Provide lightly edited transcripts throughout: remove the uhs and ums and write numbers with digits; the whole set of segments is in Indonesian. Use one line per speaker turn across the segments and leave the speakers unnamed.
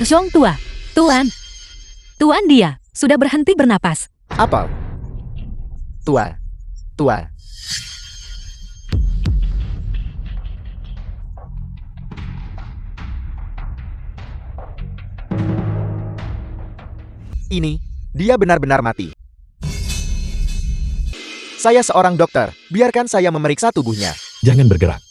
Xiong tua. Tuan. Tuan dia sudah berhenti bernapas.
Apel. Tua. Tua. Ini, dia benar-benar mati. Saya seorang dokter, biarkan saya memeriksa tubuhnya.
Jangan bergerak.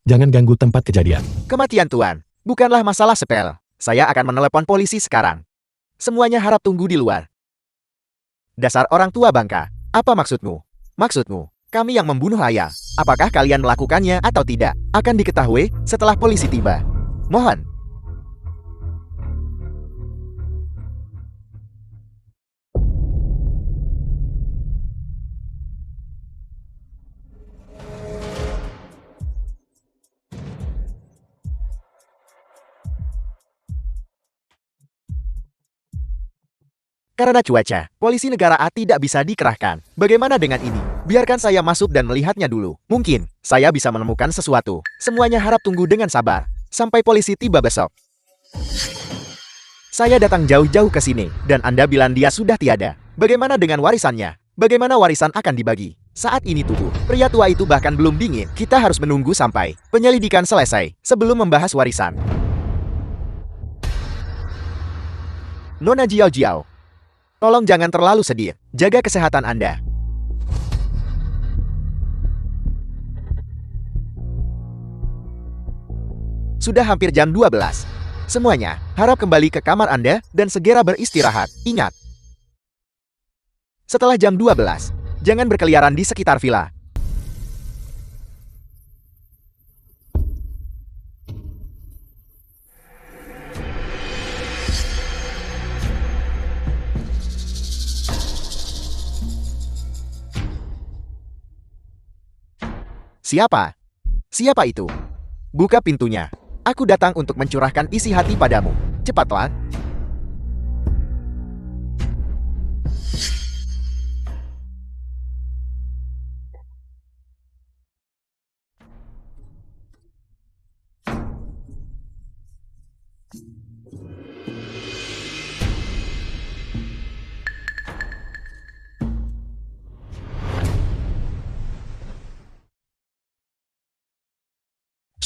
Jangan ganggu tempat kejadian.
Kematian Tuan, bukanlah masalah sepele. Saya akan menelepon polisi sekarang. Semuanya harap tunggu di luar. Dasar orang tua bangka, apa maksudmu? Maksudmu, kami yang membunuh ayah. Apakah kalian melakukannya atau tidak? Akan diketahui setelah polisi tiba. Mohon. Karena cuaca, polisi negara A tidak bisa dikerahkan. Bagaimana dengan ini? Biarkan saya masuk dan melihatnya dulu. Mungkin, saya bisa menemukan sesuatu. Semuanya harap tunggu dengan sabar. Sampai polisi tiba besok. Saya datang jauh-jauh ke sini, dan Anda bilang dia sudah tiada. Bagaimana dengan warisannya? Bagaimana warisan akan dibagi? Saat ini tubuh pria tua itu bahkan belum dingin. Kita harus menunggu sampai penyelidikan selesai, sebelum membahas warisan. Nona Jiao Jiao. Tolong jangan terlalu sedih. Jaga kesehatan Anda. Sudah hampir jam 12. Semuanya, harap kembali ke kamar Anda dan segera beristirahat. Ingat. Setelah jam 12, jangan berkeliaran di sekitar villa. Siapa? Siapa itu? Buka pintunya. Aku datang untuk mencurahkan isi hati padamu. Cepatlah.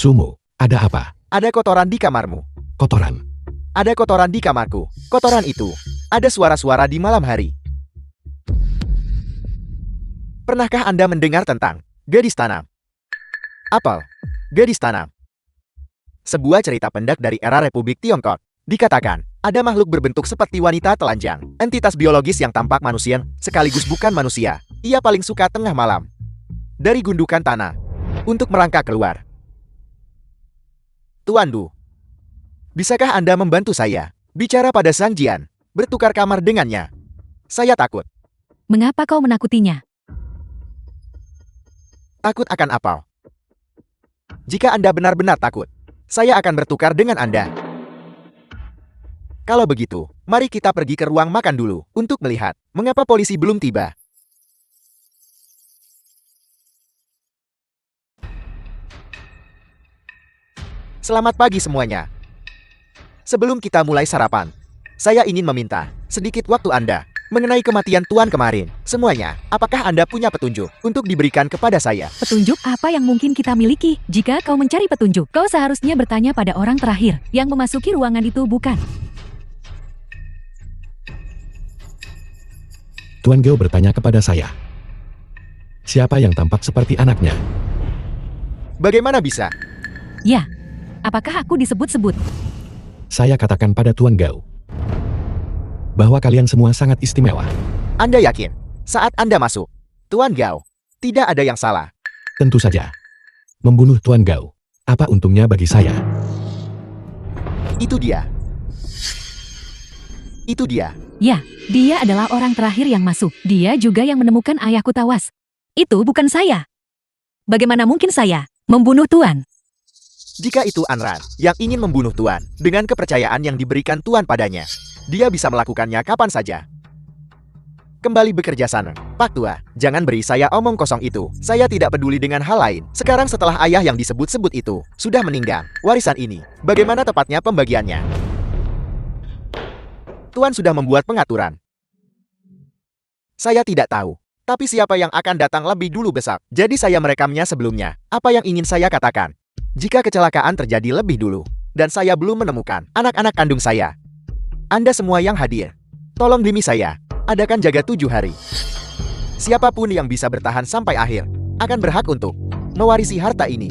Sumo, ada apa?
Ada kotoran di kamarmu.
Kotoran.
Ada kotoran di kamarku. Kotoran itu. Ada suara-suara di malam hari. Pernahkah Anda mendengar tentang gadis tanam? Apel. Gadis tanam. Sebuah cerita pendek dari era Republik Tiongkok. Dikatakan, ada makhluk berbentuk seperti wanita telanjang. Entitas biologis yang tampak manusia, sekaligus bukan manusia. Ia paling suka tengah malam. Dari gundukan tanah. Untuk merangkak keluar. Tuan Du, bisakah Anda membantu saya? Bicara pada Sang Jian, bertukar kamar dengannya. Saya takut.
Mengapa kau menakutinya?
Takut akan apa? Jika Anda benar-benar takut, saya akan bertukar dengan Anda. Kalau begitu, mari kita pergi ke ruang makan dulu, untuk melihat mengapa polisi belum tiba. Selamat pagi semuanya. Sebelum kita mulai sarapan, saya ingin meminta sedikit waktu Anda mengenai kematian Tuan kemarin. Semuanya, apakah Anda punya petunjuk untuk diberikan kepada saya?
Petunjuk apa yang mungkin kita miliki? Jika kau mencari petunjuk, kau seharusnya bertanya pada orang terakhir yang memasuki ruangan itu, bukan?
Tuan Geo bertanya kepada saya. Siapa yang tampak seperti anaknya?
Bagaimana bisa?
Ya, apakah aku disebut-sebut?
Saya katakan pada Tuan Gao bahwa kalian semua sangat istimewa.
Anda yakin? Saat Anda masuk, Tuan Gao, tidak ada yang salah.
Tentu saja. Membunuh Tuan Gao. Apa untungnya bagi saya?
Itu dia. Itu dia.
Ya, dia adalah orang terakhir yang masuk. Dia juga yang menemukan ayahku tewas. Itu bukan saya. Bagaimana mungkin saya membunuh Tuan?
Jika itu Anran yang ingin membunuh Tuan dengan kepercayaan yang diberikan Tuan padanya, dia bisa melakukannya kapan saja. Kembali bekerja sana. Pak Tua, jangan beri saya omong kosong itu. Saya tidak peduli dengan hal lain. Sekarang setelah ayah yang disebut-sebut itu sudah meninggal, warisan ini, bagaimana tepatnya pembagiannya? Tuan sudah membuat pengaturan. Saya tidak tahu. Tapi siapa yang akan datang lebih dulu besok? Jadi saya merekamnya sebelumnya. Apa yang ingin saya katakan? Jika kecelakaan terjadi lebih dulu, dan saya belum menemukan anak-anak kandung saya, Anda semua yang hadir, tolong demi saya, adakan jaga 7 hari. Siapapun yang bisa bertahan sampai akhir, akan berhak untuk mewarisi harta ini.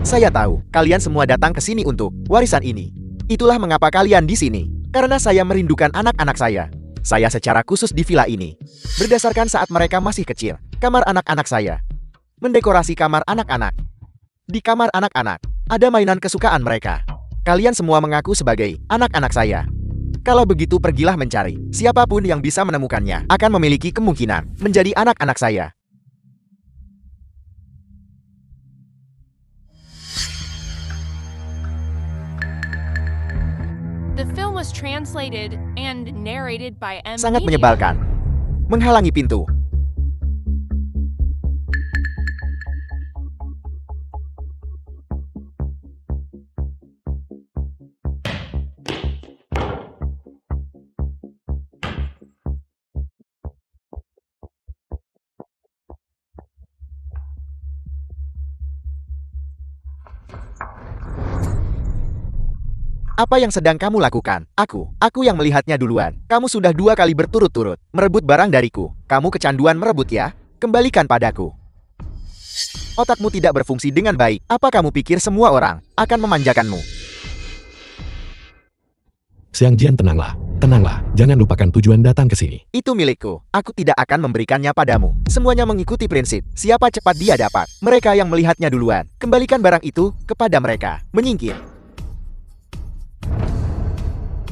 Saya tahu, kalian semua datang ke sini untuk warisan ini. Itulah mengapa kalian di sini. Karena saya merindukan anak-anak saya. Saya secara khusus di villa ini. Berdasarkan saat mereka masih kecil, kamar anak-anak saya mendekorasi kamar anak-anak. Di kamar anak-anak, ada mainan kesukaan mereka. Kalian semua mengaku sebagai anak-anak saya. Kalau begitu pergilah mencari. Siapapun yang bisa menemukannya akan memiliki kemungkinan menjadi anak-anak saya.
The film was translated and narrated by M.
Sangat
Media.
menyebalkan. Menghalangi pintu. Apa yang sedang kamu lakukan? Aku yang melihatnya duluan. Kamu sudah 2 kali berturut-turut merebut barang dariku. Kamu kecanduan merebut ya? Kembalikan padaku. Otakmu tidak berfungsi dengan baik. Apa kamu pikir semua orang akan memanjakanmu?
Xiang Jian, tenanglah. Tenanglah, jangan lupakan tujuan datang ke sini.
Itu milikku. Aku tidak akan memberikannya padamu. Semuanya mengikuti prinsip. Siapa cepat dia dapat. Mereka yang melihatnya duluan. Kembalikan barang itu kepada mereka. Menyingkir.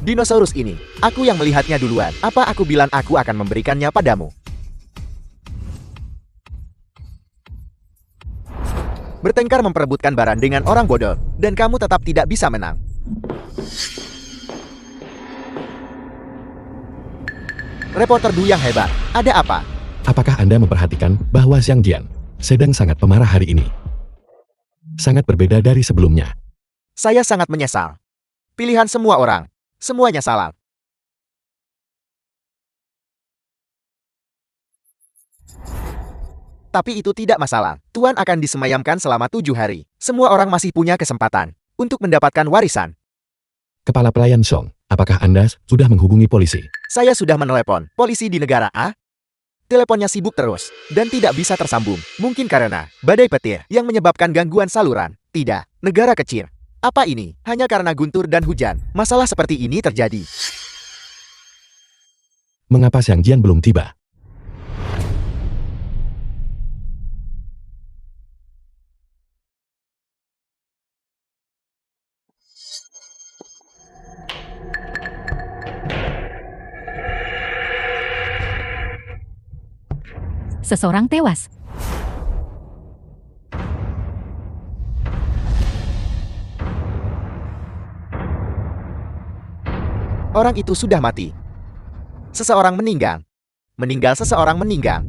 Dinosaurus ini, aku yang melihatnya duluan. Apa aku bilang aku akan memberikannya padamu? Bertengkar memperebutkan barang dengan orang bodoh, dan kamu tetap tidak bisa menang. Reporter Du yang hebat, ada apa?
Apakah Anda memperhatikan bahwa Xiang Jian sedang sangat pemarah hari ini? Sangat berbeda dari sebelumnya.
Saya sangat menyesal. Pilihan semua orang. Semuanya salah. Tapi itu tidak masalah. Tuan akan disemayamkan selama 7 hari. Semua orang masih punya kesempatan untuk mendapatkan warisan.
Kepala pelayan Song, apakah Anda sudah menghubungi polisi?
Saya sudah menelepon polisi di negara A. Teleponnya sibuk terus dan tidak bisa tersambung. Mungkin karena badai petir yang menyebabkan gangguan saluran. Tidak, negara kecil. Apa ini? Hanya karena guntur dan hujan, masalah seperti ini terjadi.
Mengapa Xiang Jian belum tiba?
Seseorang tewas.
Orang itu sudah mati. Seseorang meninggal. Seseorang meninggal.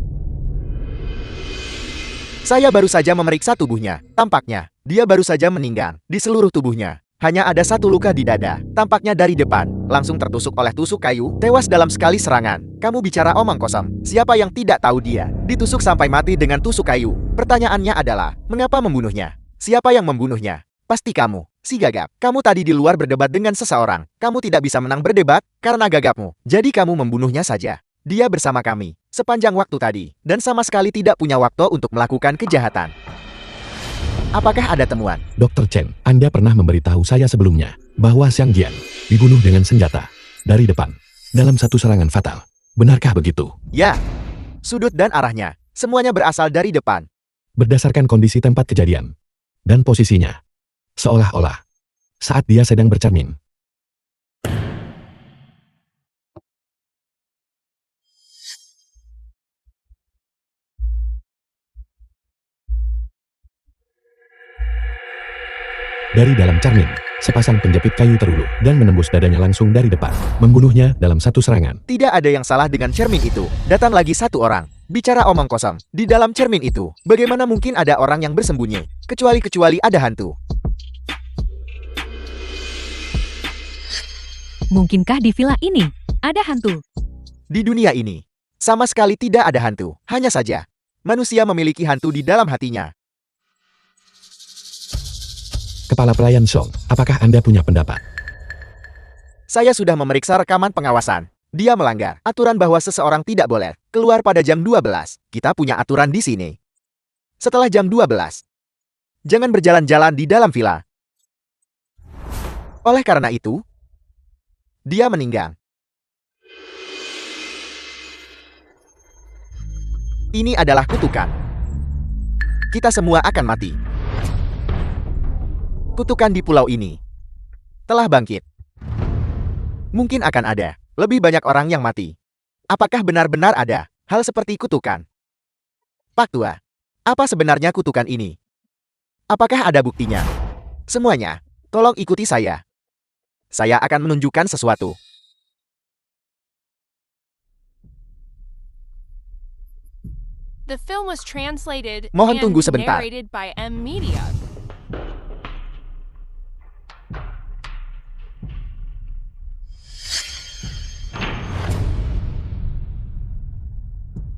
Saya baru saja memeriksa tubuhnya. Tampaknya, dia baru saja meninggal. Di seluruh tubuhnya, hanya ada 1 luka di dada. Tampaknya dari depan, langsung tertusuk oleh tusuk kayu, tewas dalam sekali serangan. Kamu bicara omong kosong. Siapa yang tidak tahu dia ditusuk sampai mati dengan tusuk kayu? Pertanyaannya adalah, mengapa membunuhnya? Siapa yang membunuhnya? Pasti kamu. Si gagap, kamu tadi di luar berdebat dengan seseorang. Kamu tidak bisa menang berdebat karena gagapmu. Jadi kamu membunuhnya saja. Dia bersama kami sepanjang waktu tadi dan sama sekali tidak punya waktu untuk melakukan kejahatan. Apakah ada temuan?
Dr. Chen, Anda pernah memberitahu saya sebelumnya bahwa Xiang Jian dibunuh dengan senjata dari depan dalam satu serangan fatal. Benarkah begitu?
Ya. Sudut dan arahnya, semuanya berasal dari depan.
Berdasarkan kondisi tempat kejadian dan posisinya, seolah-olah saat dia sedang bercermin. Dari dalam cermin, sepasang penjepit kayu terulur dan menembus dadanya langsung dari depan, membunuhnya dalam satu serangan.
Tidak ada yang salah dengan cermin itu. Datang lagi 1 orang. Bicara omong kosong. Di dalam cermin itu, bagaimana mungkin ada orang yang bersembunyi? Kecuali ada hantu.
Mungkinkah di villa ini Ada hantu.
Di dunia ini, sama sekali tidak ada hantu. Hanya saja, manusia memiliki hantu di dalam hatinya.
Kepala Pelayan Song, apakah Anda punya pendapat?
Saya sudah memeriksa rekaman pengawasan. Dia melanggar aturan bahwa seseorang tidak boleh keluar pada jam 12. Kita punya aturan di sini. Setelah jam 12, jangan berjalan-jalan di dalam villa. Oleh karena itu, dia meninggal. Ini adalah kutukan. Kita semua akan mati. Kutukan di pulau ini telah bangkit. Mungkin akan ada lebih banyak orang yang mati. Apakah benar-benar ada hal seperti kutukan? Pak Tua, apa sebenarnya kutukan ini? Apakah ada buktinya? Semuanya, tolong ikuti saya. Saya akan menunjukkan sesuatu.
The film was translated
Mohon
and
tunggu sebentar.
narrated by M Media.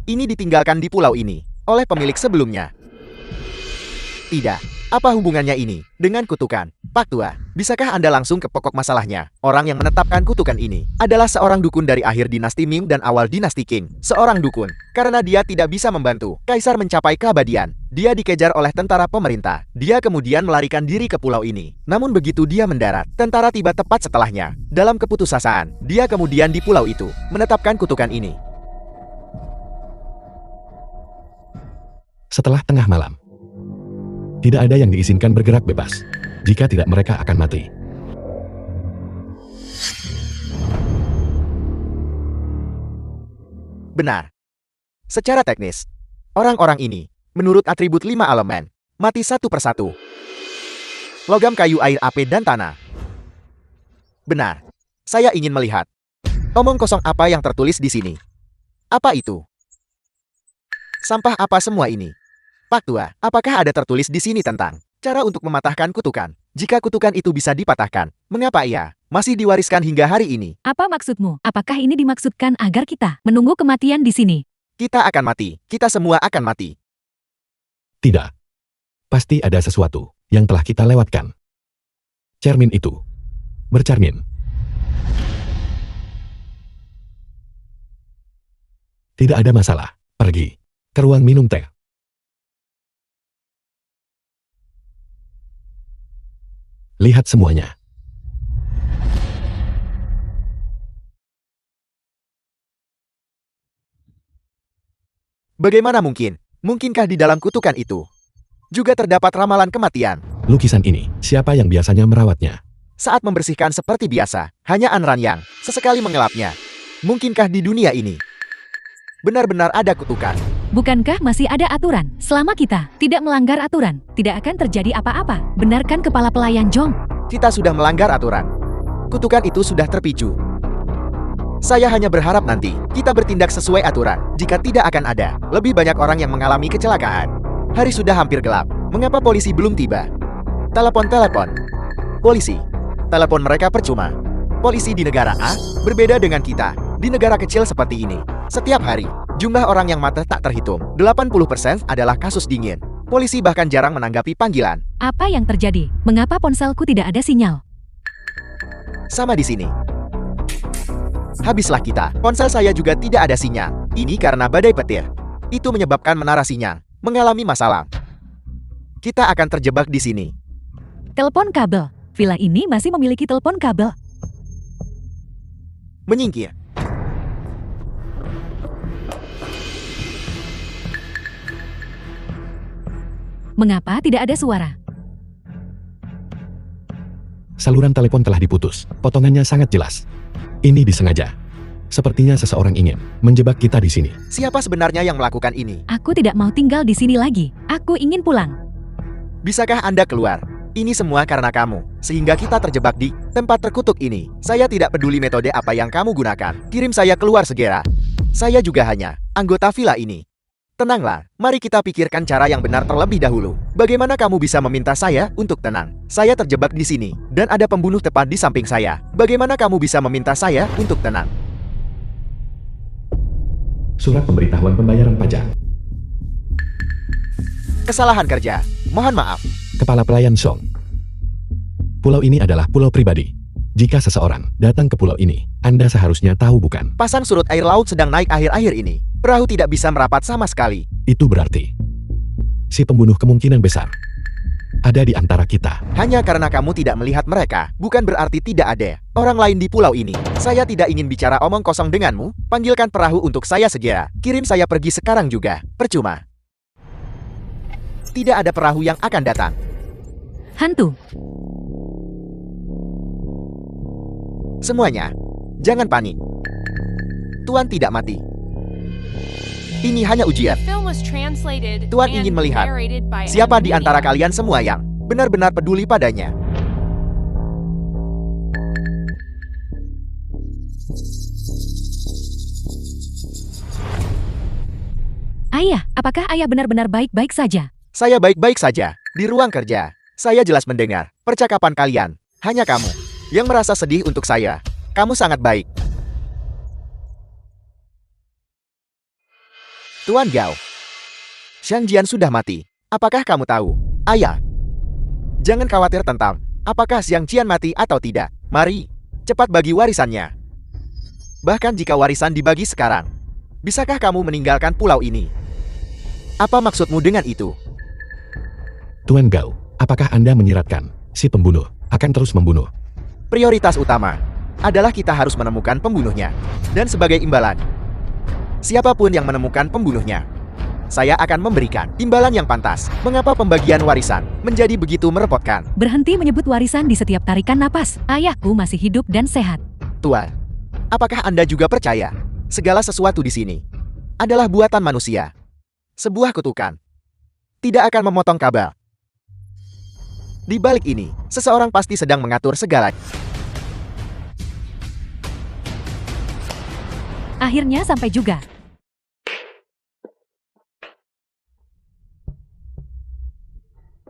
Ini ditinggalkan di pulau ini oleh pemilik sebelumnya. Tidak. Apa hubungannya ini dengan kutukan? Pak Tua, bisakah Anda langsung ke pokok masalahnya? Orang yang menetapkan kutukan ini adalah seorang dukun dari akhir dinasti Ming dan awal dinasti Qing. Seorang dukun. Karena dia tidak bisa membantu Kaisar mencapai keabadian, dia dikejar oleh tentara pemerintah. Dia kemudian melarikan diri ke pulau ini. Namun begitu dia mendarat, tentara tiba tepat setelahnya. Dalam keputusasaan, dia kemudian di pulau itu menetapkan kutukan ini.
Setelah tengah malam, tidak ada yang diizinkan bergerak bebas. Jika tidak, mereka akan mati.
Benar. Secara teknis, orang-orang ini, menurut atribut 5 elemen, mati satu persatu. Logam, kayu, air, api, dan tanah. Benar. Saya ingin melihat. Omong kosong apa yang tertulis di sini? Apa itu? Sampah apa semua ini? Pak Tua, apakah ada tertulis di sini tentang cara untuk mematahkan kutukan? Jika kutukan itu bisa dipatahkan, mengapa ia masih diwariskan hingga hari ini?
Apa maksudmu? Apakah ini dimaksudkan agar kita menunggu kematian di sini?
Kita akan mati. Kita semua akan mati.
Tidak. Pasti ada sesuatu yang telah kita lewatkan. Cermin itu bercermin. Tidak ada masalah. Pergi ke ruang minum teh. Lihat semuanya.
Bagaimana mungkin? Mungkinkah di dalam kutukan itu juga terdapat ramalan kematian?
Lukisan ini, siapa yang biasanya merawatnya?
Saat membersihkan seperti biasa, hanya Anran yang sesekali mengelapnya. Mungkinkah di dunia ini benar-benar ada kutukan?
Bukankah masih ada aturan? Selama kita tidak melanggar aturan, tidak akan terjadi apa-apa. Benarkan kepala pelayan Jong?
Kita sudah melanggar aturan. Kutukan itu sudah terpicu. Saya hanya berharap nanti kita bertindak sesuai aturan. Jika tidak, akan ada lebih banyak orang yang mengalami kecelakaan. Hari sudah hampir gelap. Mengapa polisi belum tiba? Telepon. Polisi. Telepon mereka percuma. Polisi di negara A berbeda dengan kita. Di negara kecil seperti ini, setiap hari, jumlah orang yang mati tak terhitung. 80% adalah kasus dingin. Polisi bahkan jarang menanggapi panggilan.
Apa yang terjadi? Mengapa ponselku tidak ada sinyal?
Sama di sini. Habislah kita. Ponsel saya juga tidak ada sinyal. Ini karena badai petir. Itu menyebabkan menara sinyal mengalami masalah. Kita akan terjebak di sini.
Telepon kabel. Villa ini masih memiliki telepon kabel.
Menyingkir.
Mengapa tidak ada suara?
Saluran telepon telah diputus. Potongannya sangat jelas. Ini disengaja. Sepertinya seseorang ingin menjebak kita di sini.
Siapa sebenarnya yang melakukan ini?
Aku tidak mau tinggal di sini lagi. Aku ingin pulang.
Bisakah Anda keluar? Ini semua karena kamu, sehingga kita terjebak di tempat terkutuk ini. Saya tidak peduli metode apa yang kamu gunakan. Kirim saya keluar segera. Saya juga hanya anggota villa ini. Tenanglah, mari kita pikirkan cara yang benar terlebih dahulu. Bagaimana kamu bisa meminta saya untuk tenang? Saya terjebak di sini, dan ada pembunuh tepat di samping saya. Bagaimana kamu bisa meminta saya untuk tenang?
Surat pemberitahuan pembayaran pajak.
Kesalahan kerja. Mohon maaf.
Kepala Pelayan Song. Pulau ini adalah pulau pribadi. Jika seseorang datang ke pulau ini, Anda seharusnya tahu bukan?
Pasang surut air laut sedang naik akhir-akhir ini. Perahu tidak bisa merapat sama sekali.
Itu berarti si pembunuh kemungkinan besar ada di antara kita.
Hanya karena kamu tidak melihat mereka, bukan berarti tidak ada orang lain di pulau ini. Saya tidak ingin bicara omong kosong denganmu. Panggilkan perahu untuk saya segera. Kirim saya pergi sekarang juga. Percuma. Tidak ada perahu yang akan datang.
Hantu.
Semuanya, jangan panik. Tuan tidak mati. Ini hanya ujian.
Film was translated
Tuan
and
ingin melihat
narrated by
siapa di
Media.
antara kalian semua yang benar-benar peduli padanya.
Ayah, apakah ayah benar-benar baik-baik saja?
Saya baik-baik saja. Di ruang kerja, saya jelas mendengar percakapan kalian. Hanya kamu yang merasa sedih untuk saya. Kamu sangat baik. Tuan Gao, Xiang Jian sudah mati. Apakah kamu tahu? Ayah, jangan khawatir tentang apakah Xiang Jian mati atau tidak. Mari, cepat bagi warisannya. Bahkan jika warisan dibagi sekarang, bisakah kamu meninggalkan pulau ini? Apa maksudmu dengan itu?
Tuan Gao, apakah Anda menyiratkan si pembunuh akan terus membunuh?
Prioritas utama adalah kita harus menemukan pembunuhnya. Dan sebagai imbalan, siapapun yang menemukan pembunuhnya, saya akan memberikan imbalan yang pantas. Mengapa pembagian warisan menjadi begitu merepotkan?
Berhenti menyebut warisan di setiap tarikan napas. Ayahku masih hidup dan sehat.
Tuan, apakah Anda juga percaya segala sesuatu di sini adalah buatan manusia? Sebuah kutukan tidak akan memotong kabel. Di balik ini, seseorang pasti sedang mengatur segala.
Akhirnya sampai juga.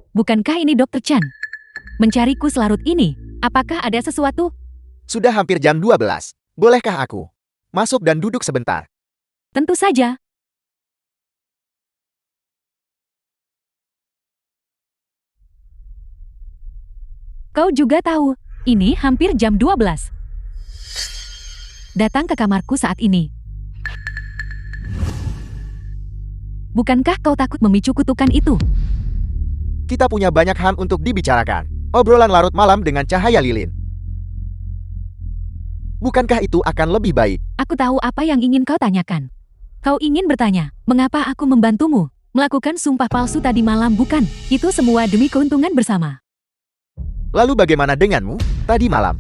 Bukankah ini Dr. Chan? Mencariku selarut ini. Apakah ada sesuatu?
Sudah hampir jam 12. Bolehkah aku masuk dan duduk sebentar?
Tentu saja. Kau juga tahu, ini hampir jam 12. Datang ke kamarku saat ini. Bukankah kau takut memicu kutukan itu?
Kita punya banyak hal untuk dibicarakan. Obrolan larut malam dengan cahaya lilin. Bukankah itu akan lebih baik?
Aku tahu apa yang ingin kau tanyakan. Kau ingin bertanya, mengapa aku membantumu melakukan sumpah palsu tadi malam, bukan? Itu semua demi keuntungan bersama.
Lalu bagaimana denganmu tadi malam?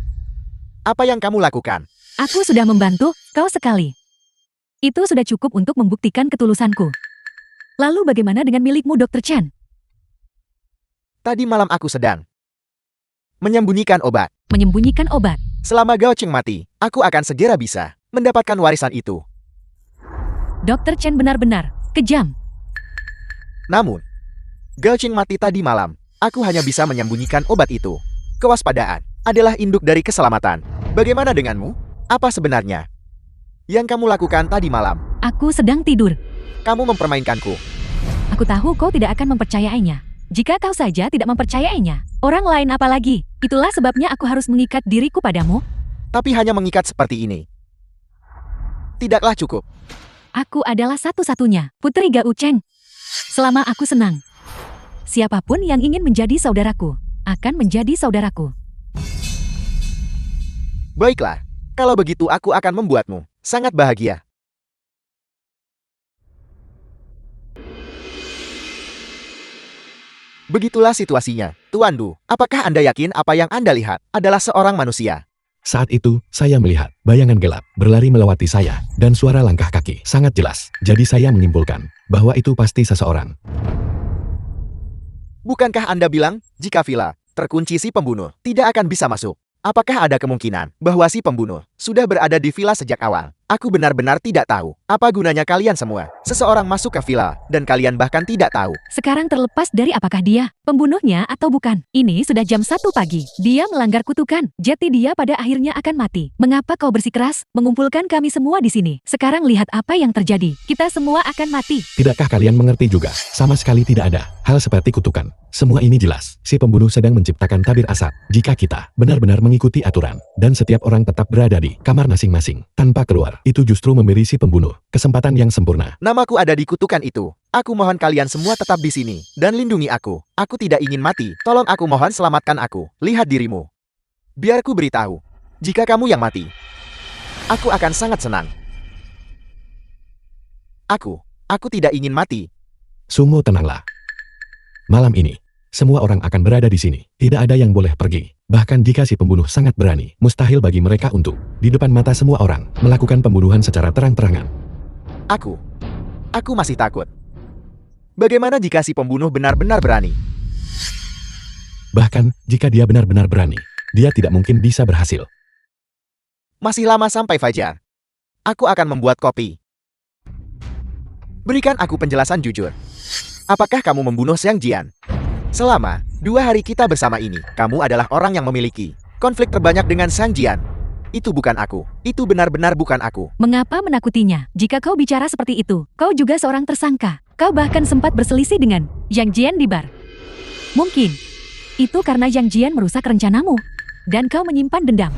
Apa yang kamu lakukan?
Aku sudah membantu kau sekali. Itu sudah cukup untuk membuktikan ketulusanku. Lalu bagaimana dengan milikmu, Dr. Chan?
Tadi malam aku sedang menyembunyikan obat.
Menyembunyikan obat.
Selama Gao Cheng mati, aku akan segera bisa mendapatkan warisan itu.
Dr. Chen benar-benar kejam.
Namun, Gao Cheng mati tadi malam. Aku hanya bisa menyembunyikan obat itu. Kewaspadaan adalah induk dari keselamatan. Bagaimana denganmu? Apa sebenarnya yang kamu lakukan tadi malam?
Aku sedang tidur.
Kamu mempermainkanku.
Aku tahu kau tidak akan mempercayainya. Jika kau saja tidak mempercayainya, orang lain apalagi? Itulah sebabnya aku harus mengikat diriku padamu.
Tapi hanya mengikat seperti ini tidaklah cukup.
Aku adalah satu-satunya putri Gao Cheng. Selama aku senang, siapapun yang ingin menjadi saudaraku akan menjadi saudaraku.
Baiklah, kalau begitu aku akan membuatmu sangat bahagia. Begitulah situasinya. Tuan Du, apakah Anda yakin apa yang Anda lihat adalah seorang manusia?
Saat itu, saya melihat bayangan gelap berlari melewati saya, dan suara langkah kaki sangat jelas. Jadi saya menyimpulkan bahwa itu pasti seseorang.
Bukankah Anda bilang, jika villa terkunci si pembunuh tidak akan bisa masuk? Apakah ada kemungkinan bahwa si pembunuh sudah berada di villa sejak awal? Aku benar-benar tidak tahu apa gunanya kalian semua. Seseorang masuk ke villa, dan kalian bahkan tidak tahu.
Sekarang terlepas dari apakah dia pembunuhnya atau bukan. Ini sudah jam 1 pagi. Dia melanggar kutukan. Jadi dia pada akhirnya akan mati. Mengapa kau bersikeras mengumpulkan kami semua di sini? Sekarang lihat apa yang terjadi. Kita semua akan mati.
Tidakkah kalian mengerti juga? Sama sekali tidak ada hal seperti kutukan. Semua ini jelas. Si pembunuh sedang menciptakan tabir asap. Jika kita benar-benar mengikuti aturan, dan setiap orang tetap berada di kamar masing-masing, tanpa keluar, itu justru memberi si pembunuh kesempatan yang sempurna.
Namaku ada di kutukan itu. Aku mohon kalian semua tetap di sini, dan lindungi aku. Aku tidak ingin mati. Tolong aku mohon selamatkan aku. Lihat dirimu. Biar ku beritahu. Jika kamu yang mati, aku akan sangat senang. Aku tidak ingin mati.
Sungguh tenanglah. Malam ini, semua orang akan berada di sini. Tidak ada yang boleh pergi. Bahkan jika si pembunuh sangat berani, mustahil bagi mereka untuk, di depan mata semua orang, melakukan pembunuhan secara terang-terangan.
Aku masih takut. Bagaimana jika si pembunuh benar-benar berani?
Bahkan, jika dia benar-benar berani, dia tidak mungkin bisa berhasil.
Masih lama sampai fajar. Aku akan membuat kopi. Berikan aku penjelasan jujur. Apakah kamu membunuh Xiang Jian? Selama 2 hari kita bersama ini, kamu adalah orang yang memiliki konflik terbanyak dengan Xiang Jian. Itu bukan aku. Itu benar-benar bukan aku.
Mengapa menakutinya? Jika kau bicara seperti itu, kau juga seorang tersangka. Kau bahkan sempat berselisih dengan Yang Jian di bar. Mungkin itu karena Yang Jian merusak rencanamu, dan kau menyimpan dendam.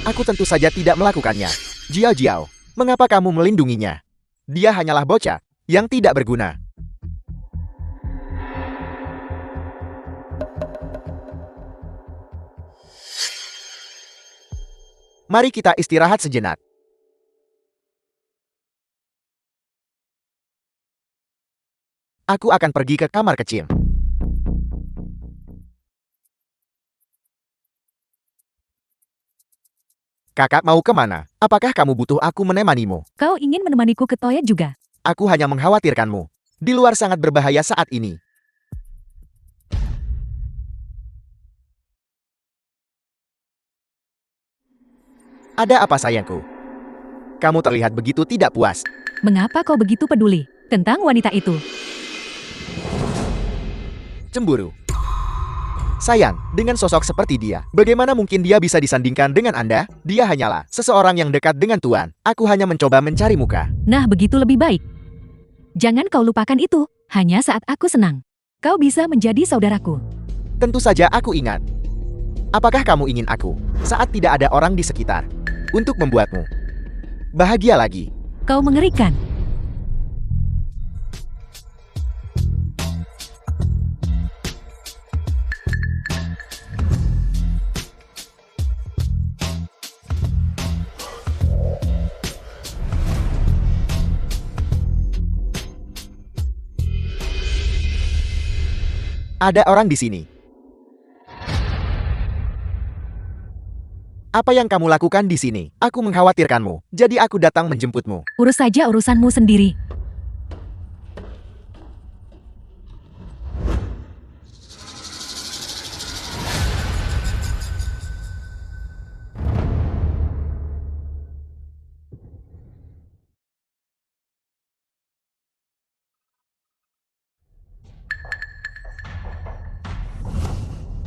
Aku tentu saja tidak melakukannya. Jiao, mengapa kamu melindunginya? Dia hanyalah bocah yang tidak berguna. Mari kita istirahat sejenak. Aku akan pergi ke kamar kecil. Kakak mau kemana? Apakah kamu butuh aku menemanimu?
Kau ingin menemaniku ke toilet juga?
Aku hanya mengkhawatirkanmu. Di luar sangat berbahaya saat ini. Ada apa sayangku? Kamu terlihat begitu tidak puas.
Mengapa kau begitu peduli tentang wanita itu?
Cemburu. Sayang, dengan sosok seperti dia, bagaimana mungkin dia bisa disandingkan dengan Anda? Dia hanyalah seseorang yang dekat dengan Tuan. Aku hanya mencoba mencari muka.
Nah, begitu lebih baik. Jangan kau lupakan itu. Hanya saat aku senang, kau bisa menjadi saudaraku.
Tentu saja aku ingat. Apakah kamu ingin aku, saat tidak ada orang di sekitar, untuk membuatmu bahagia lagi?
Kau mengerikan.
Ada orang di sini. Apa yang kamu lakukan di sini? Aku mengkhawatirkanmu, jadi aku datang menjemputmu.
Urus saja urusanmu sendiri.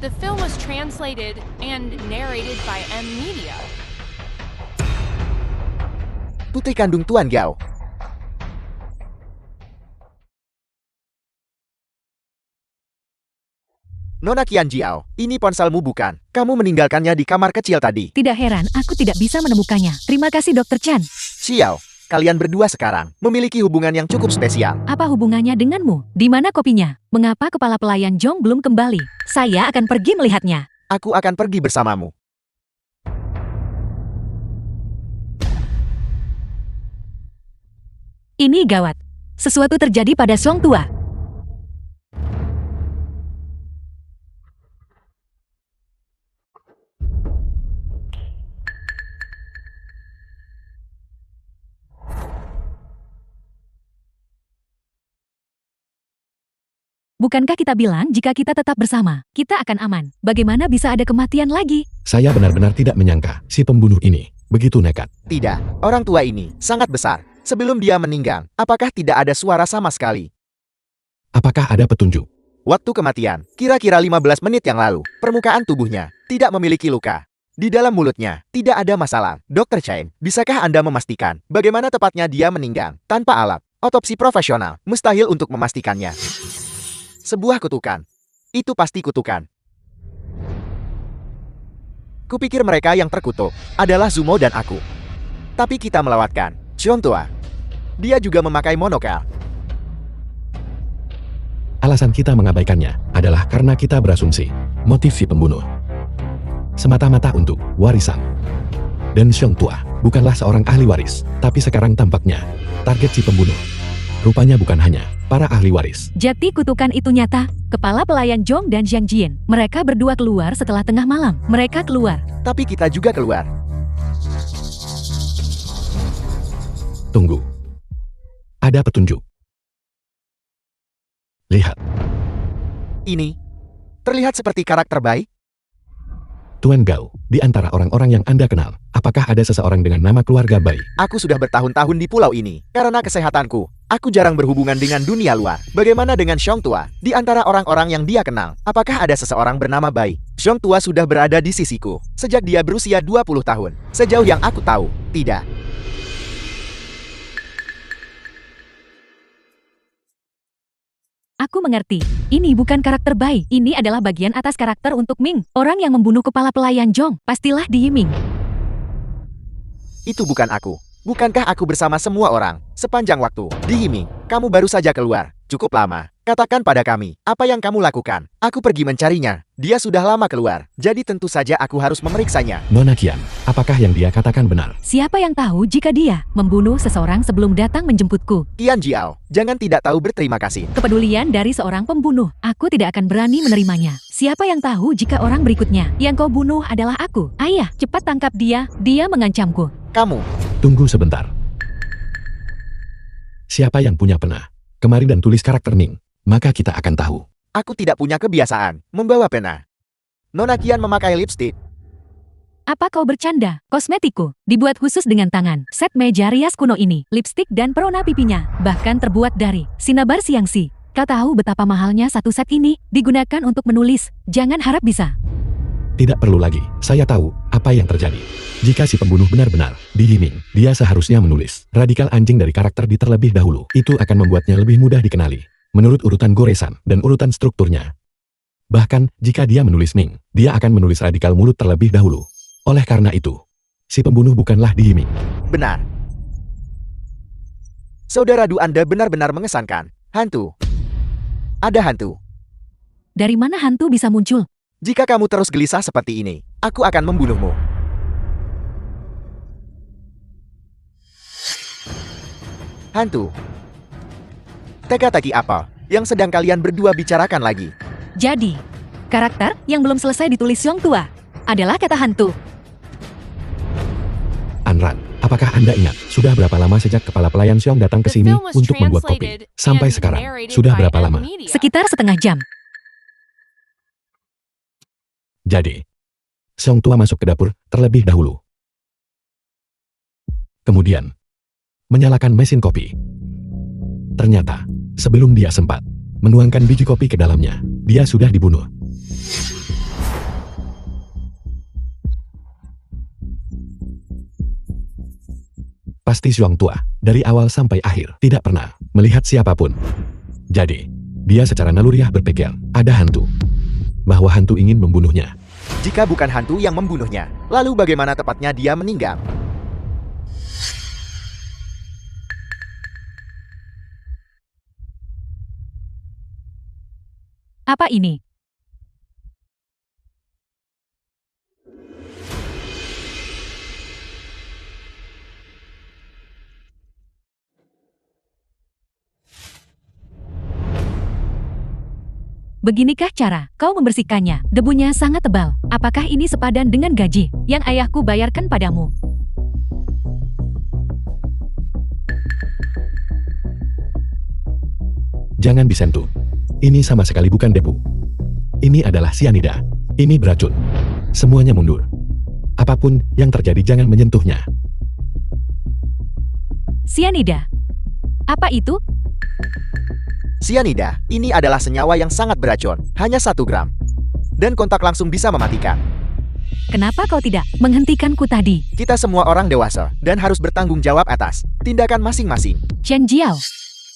The film was translated and narrated by M Media.
Putri kandung Tuan Gao. Nona Qian Jiao, ini ponselmu bukan? Kamu meninggalkannya di kamar kecil tadi.
Tidak heran, aku tidak bisa menemukannya. Terima kasih, Dr. Chan.
Xiao, kalian berdua sekarang memiliki hubungan yang cukup spesial.
Apa hubungannya denganmu? Di mana kopinya? Mengapa kepala pelayan Jong belum kembali? Saya akan pergi melihatnya.
Aku akan pergi bersamamu.
Ini gawat. Sesuatu terjadi pada Song Tua. Bukankah kita bilang jika kita tetap bersama, kita akan aman? Bagaimana bisa ada kematian lagi?
Saya benar-benar tidak menyangka si pembunuh ini begitu nekat.
Tidak, orang tua ini sangat besar. Sebelum dia meninggal, apakah tidak ada suara sama sekali?
Apakah ada petunjuk?
Waktu kematian, kira-kira 15 menit yang lalu, permukaan tubuhnya tidak memiliki luka. Di dalam mulutnya, tidak ada masalah. Dr. Chen, bisakah Anda memastikan bagaimana tepatnya dia meninggal tanpa alat? Otopsi profesional, mustahil untuk memastikannya. Sebuah kutukan. Itu pasti kutukan. Kupikir mereka yang terkutuk adalah Zumo dan aku. Tapi kita melewatkan Xiong Tua. Dia juga memakai monokal.
Alasan kita mengabaikannya adalah karena kita berasumsi motif si pembunuh semata-mata untuk warisan. Dan Xiong Tua bukanlah seorang ahli waris, tapi sekarang tampaknya target si pembunuh. Rupanya bukan hanya para ahli waris.
Jati kutukan itu nyata. Kepala pelayan Zhong dan Jiang Jin. Mereka berdua keluar setelah tengah malam. Mereka keluar.
Tapi kita juga keluar.
Tunggu. Ada petunjuk. Lihat,
Ini terlihat seperti karakter baik.
Tuan Gao, di antara orang-orang yang Anda kenal, apakah ada seseorang dengan nama keluarga Bai?
Aku sudah bertahun-tahun di pulau ini. Karena kesehatanku, aku jarang berhubungan dengan dunia luar. Bagaimana dengan Xiong Tua? Di antara orang-orang yang dia kenal, apakah ada seseorang bernama Bai? Xiong Tua sudah berada di sisiku sejak dia berusia 20 tahun. Sejauh yang aku tahu, tidak.
Aku mengerti. Ini bukan karakter Bai. Ini adalah bagian atas karakter untuk Ming. Orang yang membunuh kepala pelayan Zhong. Pastilah di Yiming.
Itu bukan aku. Bukankah aku bersama semua orang sepanjang waktu di Yiming? Kamu baru saja keluar. Cukup lama. Katakan pada kami, apa yang kamu lakukan? Aku pergi mencarinya. Dia sudah lama keluar. Jadi tentu saja aku harus memeriksanya.
Nona Qian, apakah yang dia katakan benar?
Siapa yang tahu jika dia membunuh seseorang sebelum datang menjemputku?
Qian Jiao, jangan tidak tahu berterima kasih.
Kepedulian dari seorang pembunuh. Aku tidak akan berani menerimanya. Siapa yang tahu jika orang berikutnya yang kau bunuh adalah aku? Ayah, cepat tangkap dia. Dia mengancamku.
Kamu,
Tunggu sebentar. Siapa yang punya pena? Kemari dan tulis karakter Ming. Maka kita akan tahu.
aku tidak punya kebiasaan membawa pena. Nona Qian memakai lipstik.
Apa kau bercanda? Kosmetikku dibuat khusus dengan tangan. Set meja rias kuno ini, lipstik dan perona pipinya, bahkan terbuat dari sinabar siangsi. Kau tahu betapa mahalnya satu set ini? Digunakan untuk menulis. Jangan harap bisa.
Tidak perlu lagi. Saya tahu apa yang terjadi. Jika si pembunuh benar-benar di Yiming, dia seharusnya menulis radikal anjing dari karakter di terlebih dahulu. Itu akan membuatnya lebih mudah dikenali menurut urutan goresan dan urutan strukturnya. Bahkan, jika dia menulis Ming, dia akan menulis radikal mulut terlebih dahulu. Oleh karena itu, si pembunuh bukanlah di Yiming.
Benar. Saudara Du Anda benar-benar mengesankan. Hantu. Ada hantu.
Dari mana hantu bisa muncul?
Jika kamu terus gelisah seperti ini, aku akan membunuhmu. Hantu. Teka-teki apa yang sedang kalian berdua bicarakan lagi?
Jadi, karakter yang belum selesai ditulis Xiong Tua adalah kata hantu.
Anran, apakah Anda ingat sudah berapa lama sejak kepala pelayan Xiong datang ke
The
sini
film was
untuk membuat kopi?
translated
Sampai
and
sekarang,
narrated
sudah
by
berapa
Ed
lama?
Media.
Sekitar setengah jam.
Jadi, Xiong Tua masuk ke dapur terlebih dahulu. Kemudian, menyalakan mesin kopi. Ternyata, sebelum dia sempat menuangkan biji kopi ke dalamnya, dia sudah dibunuh. Pasti Xiong Tua, dari awal sampai akhir, tidak pernah melihat siapapun. Jadi, dia secara naluriah berpikir, ada hantu. Bahwa hantu ingin membunuhnya.
Jika bukan hantu yang membunuhnya, lalu bagaimana tepatnya dia meninggal?
Apa ini? Beginikah cara kau membersihkannya? Debunya sangat tebal. Apakah ini sepadan dengan gaji yang ayahku bayarkan padamu?
Jangan disentuh. Ini sama sekali bukan debu. Ini adalah sianida. Ini beracun. Semuanya mundur. Apapun yang terjadi jangan menyentuhnya.
Sianida. Apa itu?
Sianida, ini adalah senyawa yang sangat beracun, hanya 1 gram. Dan kontak langsung bisa mematikan.
Kenapa kau tidak menghentikanku tadi?
Kita semua orang dewasa, dan harus bertanggung jawab atas tindakan masing-masing.
Chen Jiao,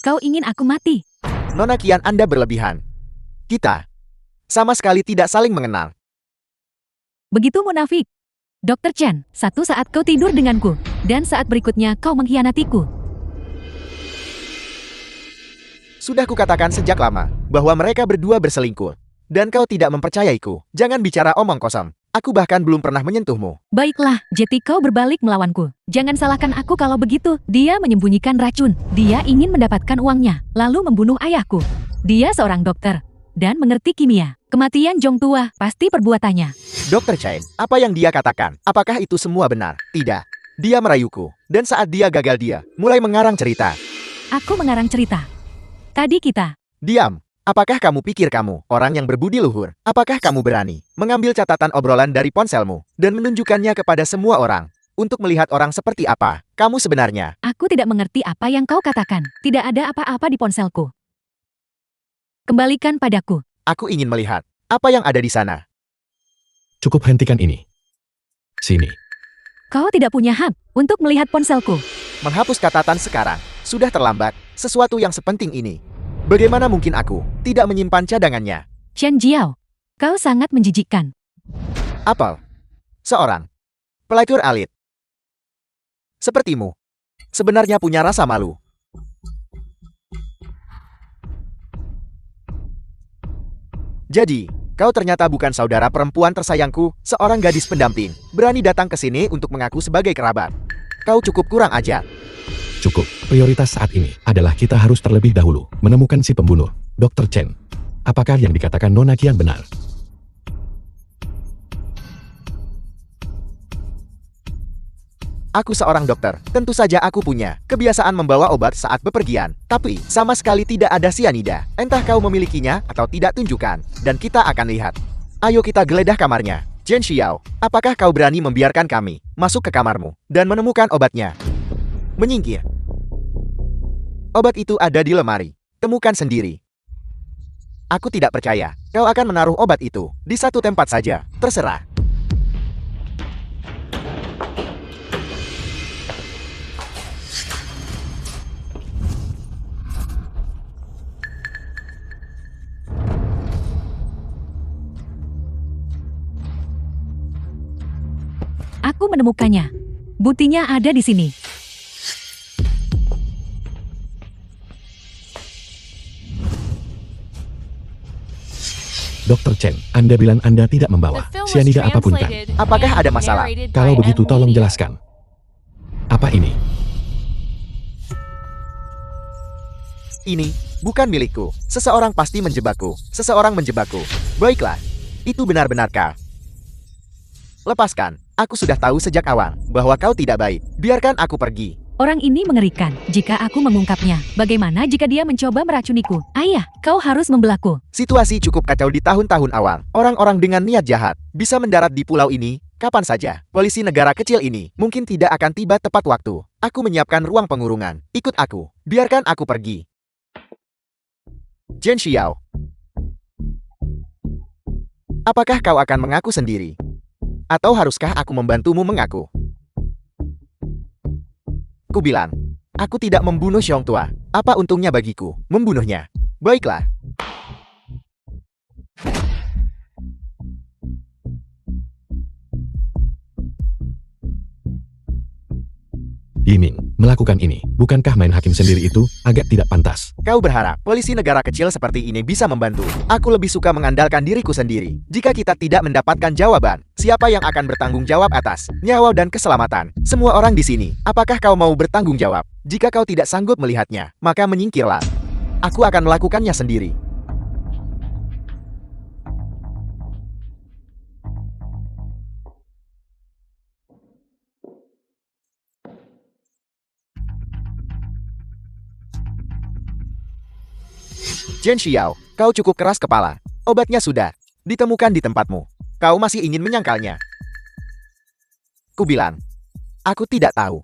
kau ingin aku mati?
Nona Qian, Anda berlebihan. Kita sama sekali tidak saling mengenal.
Begitu munafik. Dr. Chen, satu saat kau tidur denganku, dan saat berikutnya kau mengkhianatiku.
Sudah kukatakan sejak lama, bahwa mereka berdua berselingkuh. Dan kau tidak mempercayaiku. Jangan bicara omong kosong. Aku bahkan belum pernah menyentuhmu.
Baiklah, Jetty kau berbalik melawanku. Jangan salahkan aku kalau begitu. Dia menyembunyikan racun. Dia ingin mendapatkan uangnya, lalu membunuh ayahku. Dia seorang dokter, dan mengerti kimia. Kematian Jong Tua pasti perbuatannya.
Dr. Chen, apa yang dia katakan? Apakah itu semua benar? Tidak. Dia merayuku. Dan saat dia gagal dia mulai mengarang cerita.
Aku mengarang cerita. Tadi kita.
Diam. Apakah kamu pikir kamu orang yang berbudi luhur? Apakah kamu berani mengambil catatan obrolan dari ponselmu dan menunjukkannya kepada semua orang untuk melihat orang seperti apa kamu sebenarnya?
Aku tidak mengerti apa yang kau katakan. Tidak ada apa-apa di ponselku. Kembalikan padaku.
Aku ingin melihat apa yang ada di sana.
Cukup hentikan ini. Sini.
Kau tidak punya hak untuk melihat ponselku.
Menghapus catatan sekarang sudah terlambat. Sesuatu yang sepenting ini. Bagaimana mungkin aku tidak menyimpan cadangannya?
Chen Jiao, kau sangat menjijikkan.
Apel. Seorang pelacur elit sepertimu sebenarnya punya rasa malu. Jadi, kau ternyata bukan saudara perempuan tersayangku, seorang gadis pendamping, berani datang ke sini untuk mengaku sebagai kerabat. Kau cukup kurang ajar.
Cukup. Prioritas saat ini adalah kita harus terlebih dahulu menemukan si pembunuh, Dr. Chen. Apakah yang dikatakan Nona Qian benar?
Aku seorang dokter, tentu saja aku punya kebiasaan membawa obat saat bepergian. Tapi, sama sekali tidak ada sianida. Entah kau memilikinya atau tidak, tunjukkan. Dan kita akan lihat. Ayo kita geledah kamarnya. Chen Xiao, apakah kau berani membiarkan kami masuk ke kamarmu dan menemukan obatnya? Menyingkir. Obat itu ada di lemari. Temukan sendiri. Aku tidak percaya. Kau akan menaruh obat itu di satu tempat saja. Terserah.
Aku menemukannya. Buktinya ada di sini.
Dr. Chen, Anda bilang Anda tidak
The
membawa
film was
sianida apapun kan?
translated
Apakah
and
ada masalah?
narrated
Kalau
by
begitu
M.
tolong
Media.
jelaskan. Apa ini?
Ini bukan milikku. Seseorang pasti menjebakku. Seseorang menjebakku. Baiklah. Itu benar-benarkah? Lepaskan. Aku sudah tahu sejak awal bahwa kau tidak baik. Biarkan aku pergi.
Orang ini mengerikan. Jika aku mengungkapnya, bagaimana jika dia mencoba meracuniku? Ayah, kau harus membelaku.
Situasi cukup kacau di tahun-tahun awal. Orang-orang dengan niat jahat bisa mendarat di pulau ini kapan saja. Polisi negara kecil ini mungkin tidak akan tiba tepat waktu. Aku menyiapkan ruang pengurungan. Ikut aku. Biarkan aku pergi. Chen Xiao. Apakah kau akan mengaku sendiri? Atau haruskah aku membantumu mengaku? Ku bilang, aku tidak membunuh Xiong Tua. Apa untungnya bagiku membunuhnya? Baiklah.
Yiming, melakukan ini, bukankah main hakim sendiri itu agak tidak pantas?
Kau berharap polisi negara kecil seperti ini bisa membantu? Aku lebih suka mengandalkan diriku sendiri. Jika kita tidak mendapatkan jawaban, siapa yang akan bertanggung jawab atas nyawa dan keselamatan semua orang di sini? Apakah kau mau bertanggung jawab? Jika kau tidak sanggup melihatnya, maka menyingkirlah. Aku akan melakukannya sendiri. Chen Xiao, kau cukup keras kepala. Obatnya sudah ditemukan di tempatmu. Kau masih ingin menyangkalnya? Kubilang, aku tidak tahu.